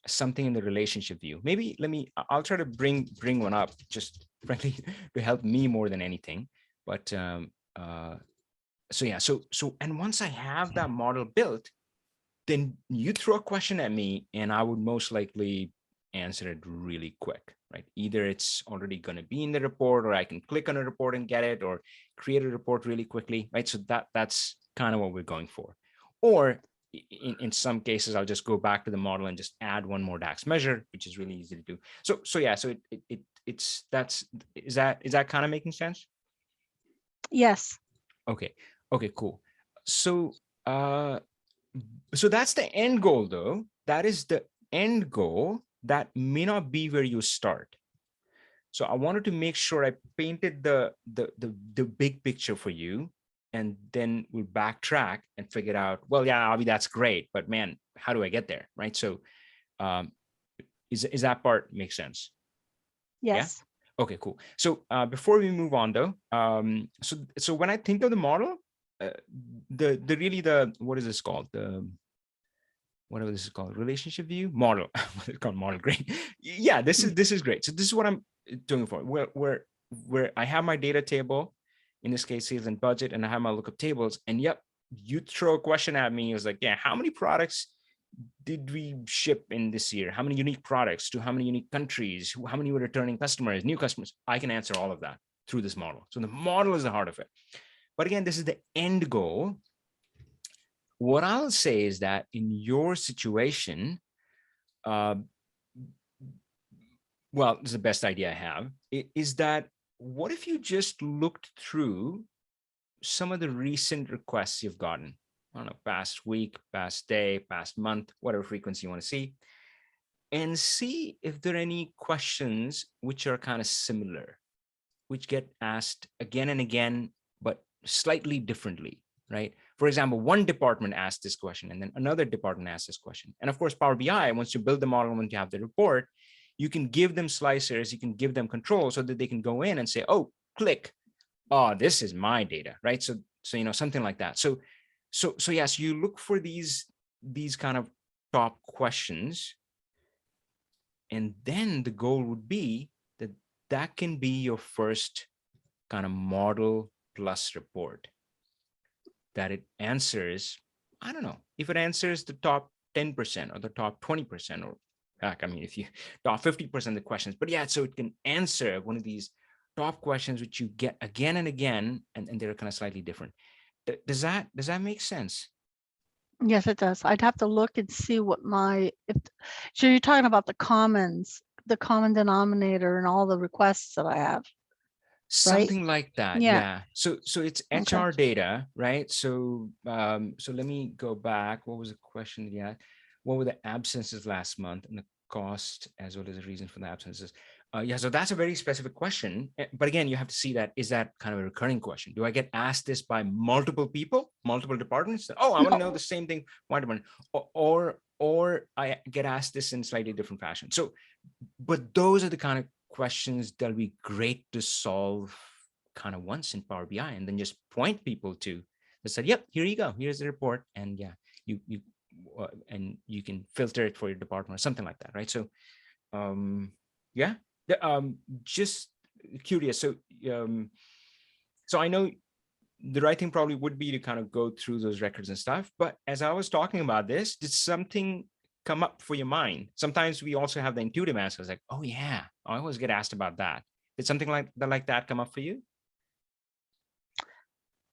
something in the relationship view. Maybe I'll try to bring one up just frankly to help me more than anything. But so yeah, and once I have that model built, then you throw a question at me and I would most likely answer it really quick, right? Either it's already going to be in the report or I can click on a report and get it or create a report really quickly, right? So that's kind of what we're going for. Or in some cases, I'll just go back to the model and just add one more DAX measure, which is really easy to do. So yeah, so is that kind of making sense? Yes. Okay. Okay, cool. So so that's the end goal though. That is the end goal. That may not be where you start. So I wanted to make sure I painted the big picture for you, and then we'll backtrack and figure out, well, yeah, Avi, that's great, but man, how do I get there? Right. So um is that part make sense? Yeah. Yes. Okay, cool. So before we move on though, so when I think of the model, the really the what is this called? The whatever this is called, relationship view model. It's called model. Great. Yeah, this is great. So this is what I'm doing for where I have my data table, in this case sales and budget, and I have my lookup tables. And yep, you throw a question at me, it was like, yeah, how many products did we ship in this year? How many unique products to how many unique countries? How many were returning customers, new customers? I can answer all of that through this model. So the model is the heart of it. But again, this is the end goal. What I'll say is that in your situation, uh, well, this is the best idea I have, is that what if you just looked through some of the recent requests you've gotten? I don't know, past week, past day, past month, whatever frequency you want to see, and see if there are any questions which are kind of similar, which get asked again and again, but slightly differently, right? For example, one department asked this question and then another department asked this question. And of course, Power BI, once you build the model, once you have the report, you can give them slicers, you can give them control so that they can go in and say, oh, click, oh, this is my data, right? So something like that. So yes, you look for these kind of top questions, and then the goal would be that that can be your first kind of model plus report, that it answers, I don't know, if it answers the top 10% or the top 20%, or heck, I mean, if you top 50% of the questions, but yeah, so it can answer one of these top questions which you get again and again, and they're kind of slightly different. Does that make sense? Yes, it does. I'd have to look and see what so you're talking about the common denominator and all the requests that I have, right? Something like that, Yeah. yeah. So it's Okay. HR data, right? So let me go back. What was the question? Yeah, what were the absences last month and the cost as well as the reason for the absences. Yeah, so that's a very specific question. But again, you have to see that, is that kind of a recurring question? Do I get asked this by multiple people, multiple departments? Oh, I want to know the same thing, one department, or I get asked this in slightly different fashion. So, but those are the kind of questions that'll be great to solve kind of once in Power BI, and then just point people to that said, yep, here you go, here's the report, and yeah, you and you can filter it for your department or something like that, right? So yeah, just curious. So so I know the right thing probably would be to kind of go through those records and stuff, but as I was talking about this, did something come up for your mind? Sometimes we also have the intuitive answers like, oh yeah, I always get asked about that. Did something like that come up for you?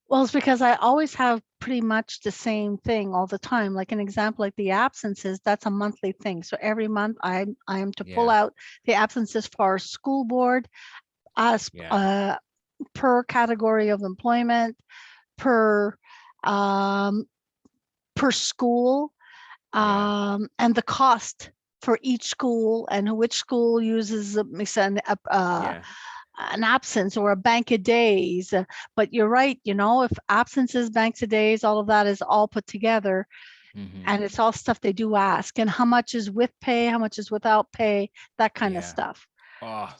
Well, it's because I always have pretty much the same thing all the time. Like an example, like the absences, that's a monthly thing. So every month I am to pull Yeah, out the absences for our school board as yeah, per category of employment, per um, per school, yeah, and the cost for each school and which school uses yeah. an absence or a bank of days. But you're right, if absences, banks of days, all of that is all put together, Hmm. and it's all stuff they do ask, and how much is with pay, how much is without pay, that kind of Yeah. stuff. Oh,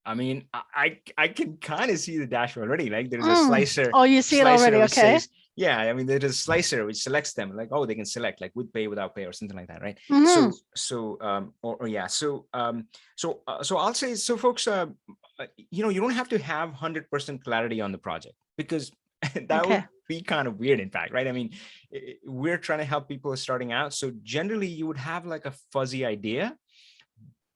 I mean, I can kind of see the dashboard already. Like there's a slicer, Oh, you see it already. which Okay. says, yeah, I mean, there's a slicer which selects them. Like, oh, they can select like with pay, without pay, or something like that, right? Hmm. Or yeah, so I'll say, so folks, you don't have to have 100% clarity on the project, because that Okay. would be kind of weird, in fact, right? I mean, we're trying to help people starting out, so generally you would have like a fuzzy idea,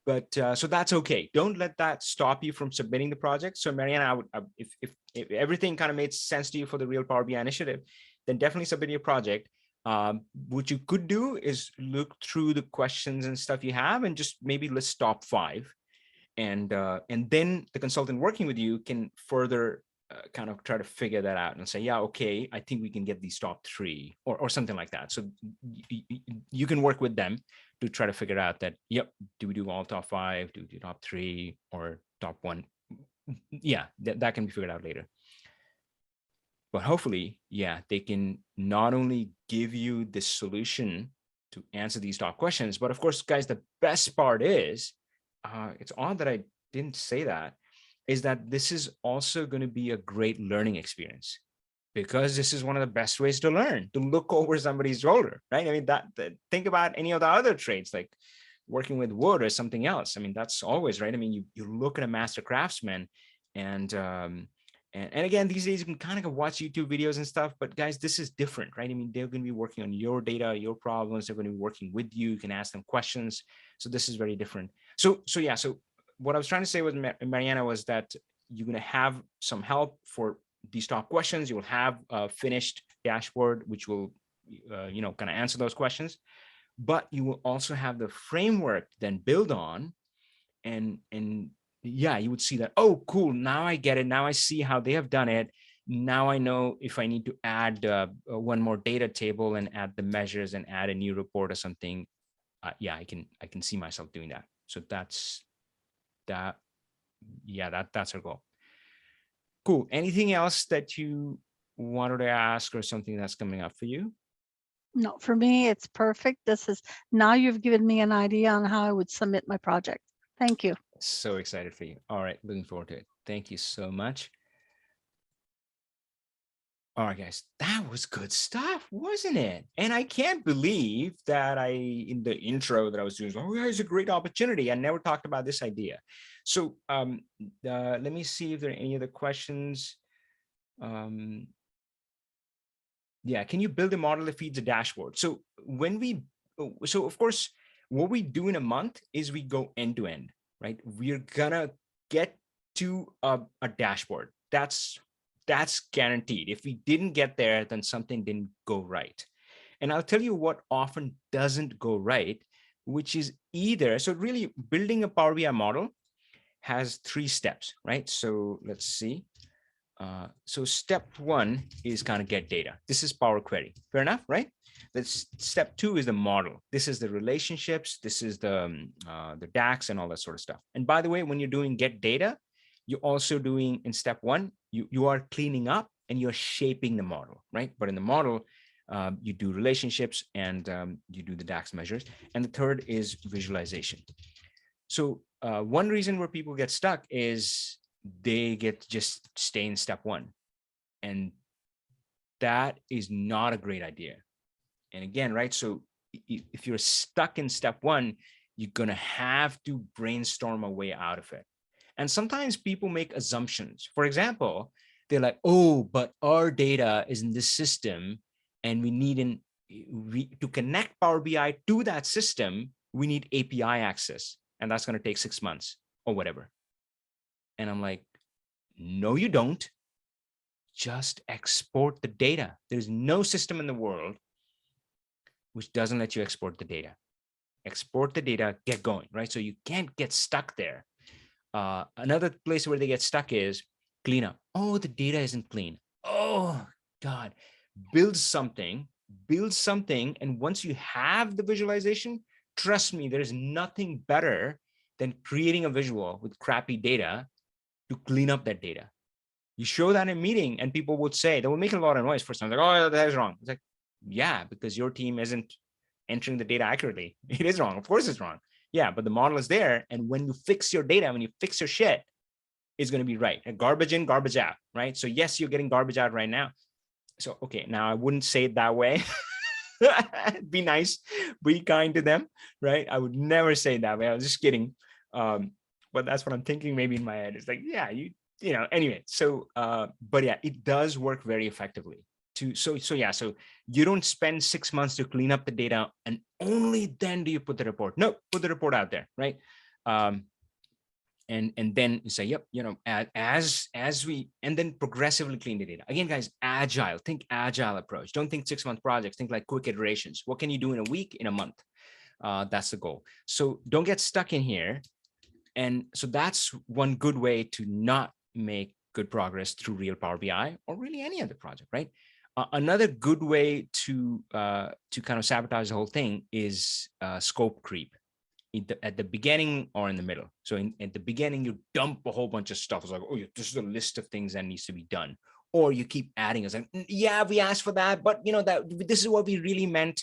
but so that's okay. Don't let that stop you from submitting the project. So Mariana, if everything kind of made sense to you for the Real Power BI initiative, then definitely submit your project. What you could do is look through the questions and stuff you have, and just maybe list top 5, and then the consultant working with you can further kind of try to figure that out and say, yeah, okay, I think we can get these top 3, or something like that. So you can work with them to try to figure out that, yep, do we do all top 5, do we do top 3, or top 1? Yeah, that can be figured out later. But hopefully, yeah, they can not only give you the solution to answer these top questions, but of course, guys, the best part is, it's odd that I didn't say that, is that this is also going to be a great learning experience, because this is one of the best ways to learn, to look over somebody's shoulder, right? I mean, think about any of the other trades, like working with wood or something else. I mean, that's always right. I mean, you look at a master craftsman, and and again, these days you can kind of watch YouTube videos and stuff, but guys, this is different, right? I mean, they're going to be working on your data, your problems. They're going to be working with you. You can ask them questions. So this is very different. So yeah. So what I was trying to say with Mariana was that you're going to have some help for these top questions. You will have a finished dashboard, which will, kind of answer those questions. But you will also have the framework to then build on, and yeah, you would see that, oh cool, now I get it, now I see how they have done it. Now I know if I need to add one more data table and add the measures and add a new report or something. Yeah, I can see myself doing that. So that's that. Yeah, that's our goal. Cool. Anything else that you wanted to ask, or something that's coming up for you? No, for me, it's perfect. Now you've given me an idea on how I would submit my project. Thank you. So excited for you. All right, looking forward to it. Thank you so much. All right, guys, that was good stuff, wasn't it? And I can't believe that in the intro that I was doing, oh, yeah, it's a great opportunity. I never talked about this idea. So let me see if there are any other questions. Um, yeah, can you build a model that feeds a dashboard? So so of course, what we do in a month is we go end to end, right? We're gonna get to a dashboard. That's guaranteed. If we didn't get there, then something didn't go right. And I'll tell you what often doesn't go right, which is either, so really building a Power BI model has 3 steps, right? So let's see. So step one is kind of get data. This is Power Query. Fair enough, right? That's step two is the model. This is the relationships. This is the DAX and all that sort of stuff. And by the way, when you're doing get data, you're also doing in step one, you are cleaning up and you're shaping the model, right? But in the model, you do relationships and you do the DAX measures. And the third is visualization. So one reason where people get stuck is they get just stay in step one. And that is not a great idea. And again, right? So if you're stuck in step one, you're going to have to brainstorm a way out of it. And sometimes people make assumptions. For example, they're like, oh, but our data is in this system and we need to connect Power BI to that system, we need API access. And that's going to take 6 months or whatever. And I'm like, no, you don't. Just export the data. There's no system in the world which doesn't let you export the data. Export the data, get going, right? So you can't get stuck there. Another place where they get stuck is cleanup. Oh, the data isn't clean. Oh, God. Build something. And once you have the visualization, trust me, there's nothing better than creating a visual with crappy data to clean up that data. You show that in a meeting and people would say, they will make a lot of noise for something. Like, oh, that is wrong. It's like, yeah, because your team isn't entering the data accurately. It is wrong. Of course it's wrong. Yeah, but the model is there. And when you fix your data, when you fix your shit, it's going to be right. And garbage in, garbage out, right? So yes, you're getting garbage out right now. So, okay, now I wouldn't say it that way. Be nice, be kind to them, right? I would never say it that way. I was just kidding. But that's what I'm thinking maybe in my head. It's like, yeah, you know, anyway. So, but yeah, it does work very effectively. So you don't spend 6 months to clean up the data and only then do you put the report. No, put the report out there, right? And then you say, yep, you know, as we, and then progressively clean the data. Again, guys, agile, think agile approach. Don't think 6-month projects, think like quick iterations. What can you do in a week, in a month? That's the goal. So don't get stuck in here. And so that's one good way to not make good progress through Real Power BI or really any other project, right? Another good way to kind of sabotage the whole thing is scope creep. At the beginning or in the middle. So at the beginning, you dump a whole bunch of stuff. It's like, oh, this is a list of things that needs to be done. Or you keep adding. It's like, yeah, we asked for that, but you know that this is what we really meant.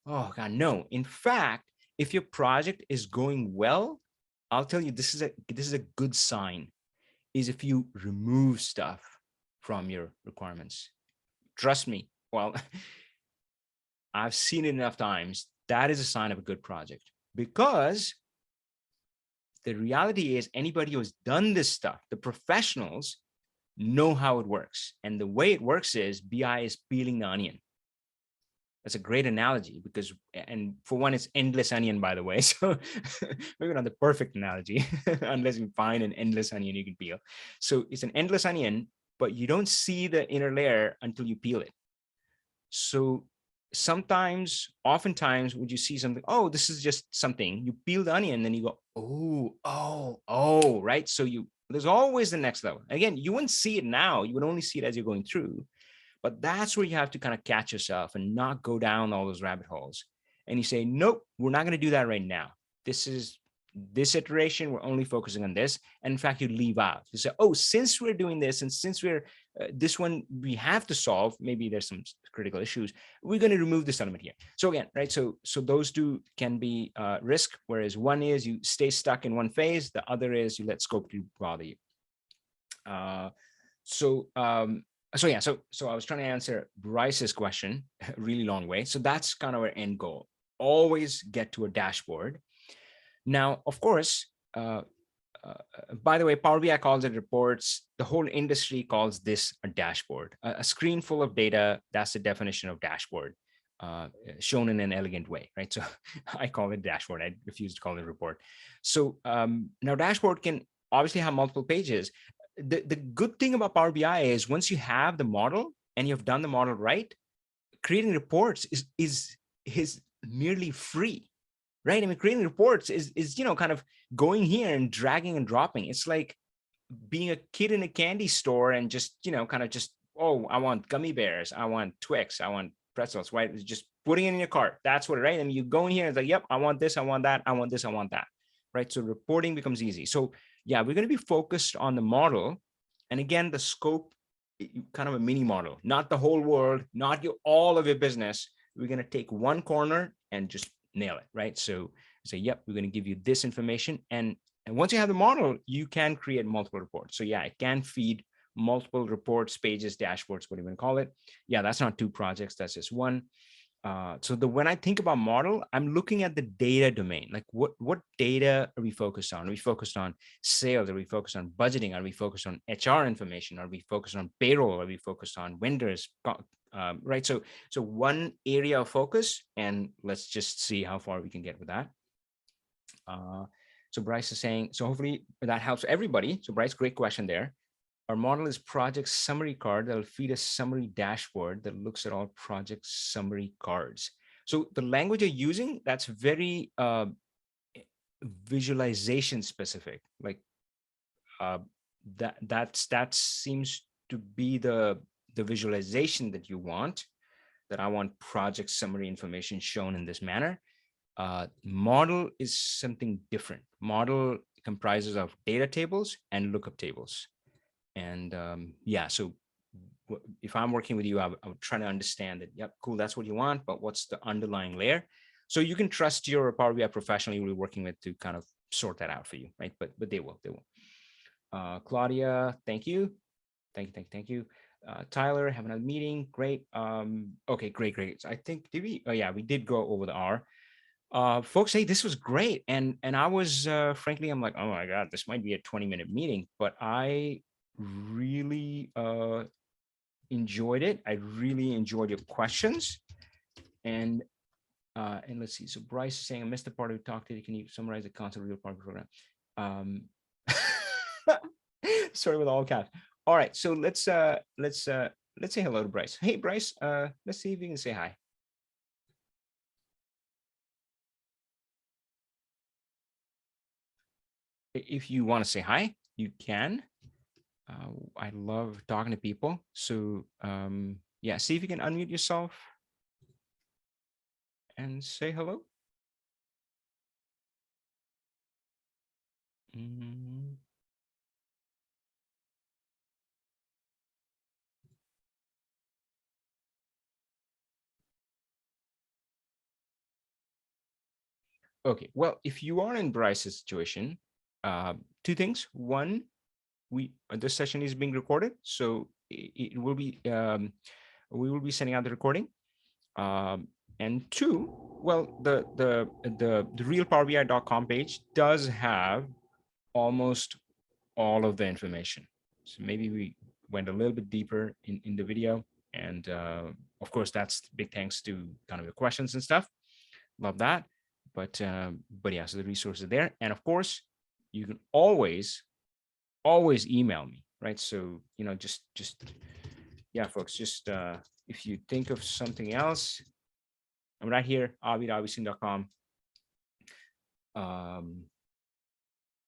Oh God, no. In fact, if your project is going well, I'll tell you, this is a good sign, is if you remove stuff from your requirements. Trust me. Well, I've seen it enough times. That is a sign of a good project. Because the reality is anybody who's done this stuff, the professionals know how it works. And the way it works is BI is peeling the onion. That's a great analogy because, and for one, it's endless onion, by the way. So maybe not the perfect analogy, unless you find an endless onion you can peel. So it's an endless onion, but you don't see the inner layer until you peel it. So oftentimes, would you see something, oh, this is just something, you peel the onion, and then you go, oh, right? So there's always the next level. Again, you wouldn't see it now, you would only see it as you're going through, but that's where you have to kind of catch yourself and not go down all those rabbit holes. And you say, nope, we're not going to do that right now. This iteration, we're only focusing on this. And in fact, you leave out. You say, oh, since we're doing this, and since we're this one we have to solve, maybe there's some critical issues, we're going to remove this element here. So again, right, so those two can be risk, whereas one is you stay stuck in one phase, the other is you let scope creep bother you. So I was trying to answer Bryce's question a really long way. So that's kind of our end goal. Always get to a dashboard. Now, of course, by the way, Power BI calls it reports. The whole industry calls this a dashboard. A screen full of data, that's the definition of dashboard, shown in an elegant way, right? So I call it dashboard. I refuse to call it report. So now dashboard can obviously have multiple pages. The good thing about Power BI is once you have the model and you've done the model right, creating reports is nearly free. Right? I mean, creating reports is kind of going here and dragging and dropping. It's like being a kid in a candy store and just, kind of just, oh, I want gummy bears, I want Twix, I want pretzels, right? It's just putting it in your cart. That's what, right? And you go in here and it's like, yep, I want this, I want that, I want this, I want that, right? So reporting becomes easy. So yeah, we're going to be focused on the model. And again, the scope, kind of a mini model, not the whole world, not all of your business. We're going to take one corner and just nail it, right? So say, yep, we're going to give you this information. And once you have the model, you can create multiple reports. So yeah, it can feed multiple reports, pages, dashboards, what do you want to call it. Yeah, that's not 2 projects, that's just one. So when I think about model, I'm looking at the data domain. Like what data are we focused on? Are we focused on sales? Are we focused on budgeting? Are we focused on HR information? Are we focused on payroll? Are we focused on vendors? Right. So one area of focus, and let's just see how far we can get with that. So Bryce is saying, so hopefully that helps everybody. So Bryce, great question there. Our model is project summary card that will feed a summary dashboard that looks at all project summary cards. So the language you're using, that's very visualization specific. Like that seems to be the visualization that you want, that I want project summary information shown in this manner. Model is something different. Model comprises of data tables and lookup tables. And yeah, so if I'm working with you, I would try to understand that, yep, cool, that's what you want, but what's the underlying layer? So you can trust your Power BI professional you'll be working with to kind of sort that out for you, right? But they will. Claudia, thank you. Thank you. Tyler, have another meeting. Great. Okay, great. So I think, did we? Oh yeah, we did go over the R. Folks, hey, this was great. And I was, frankly, I'm like, oh my God, this might be a 20-minute meeting, but I really enjoyed it. I really enjoyed your questions. And let's see. So Bryce is saying, I missed the part we talked to. Can you summarize the concept of your part program? Sorry, with all caps. All right. So let's say hello to Bryce. Hey, Bryce, let's see if you can say hi. If you want to say hi, you can. I love talking to people. So yeah, see if you can unmute yourself and say hello. Okay, well, if you are in Bryce's situation, 2 things. One, this session is being recorded, so it will be we will be sending out the recording. And 2, well, the realpowerbi.com page does have almost all of the information. So maybe we went a little bit deeper in the video. And of course, that's big thanks to kind of the questions and stuff. Love that. But yeah, so the resources are there. And of course, you can always email me, right? So, just yeah, folks, just if you think of something else, I'm right here, avi@avising.com.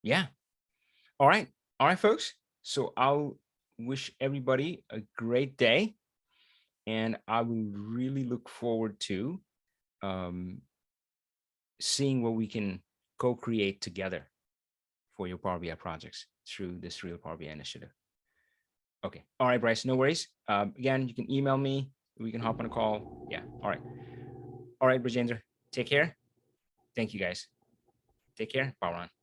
Yeah. All right, folks. So I'll wish everybody a great day, and I will really look forward to seeing what we can co-create together for your Power BI projects through this Real Power BI initiative. Okay. All right, Bryce, no worries. Again, you can email me. We can hop on a call. Yeah. All right, Brajendra, take care. Thank you, guys. Take care. Power on.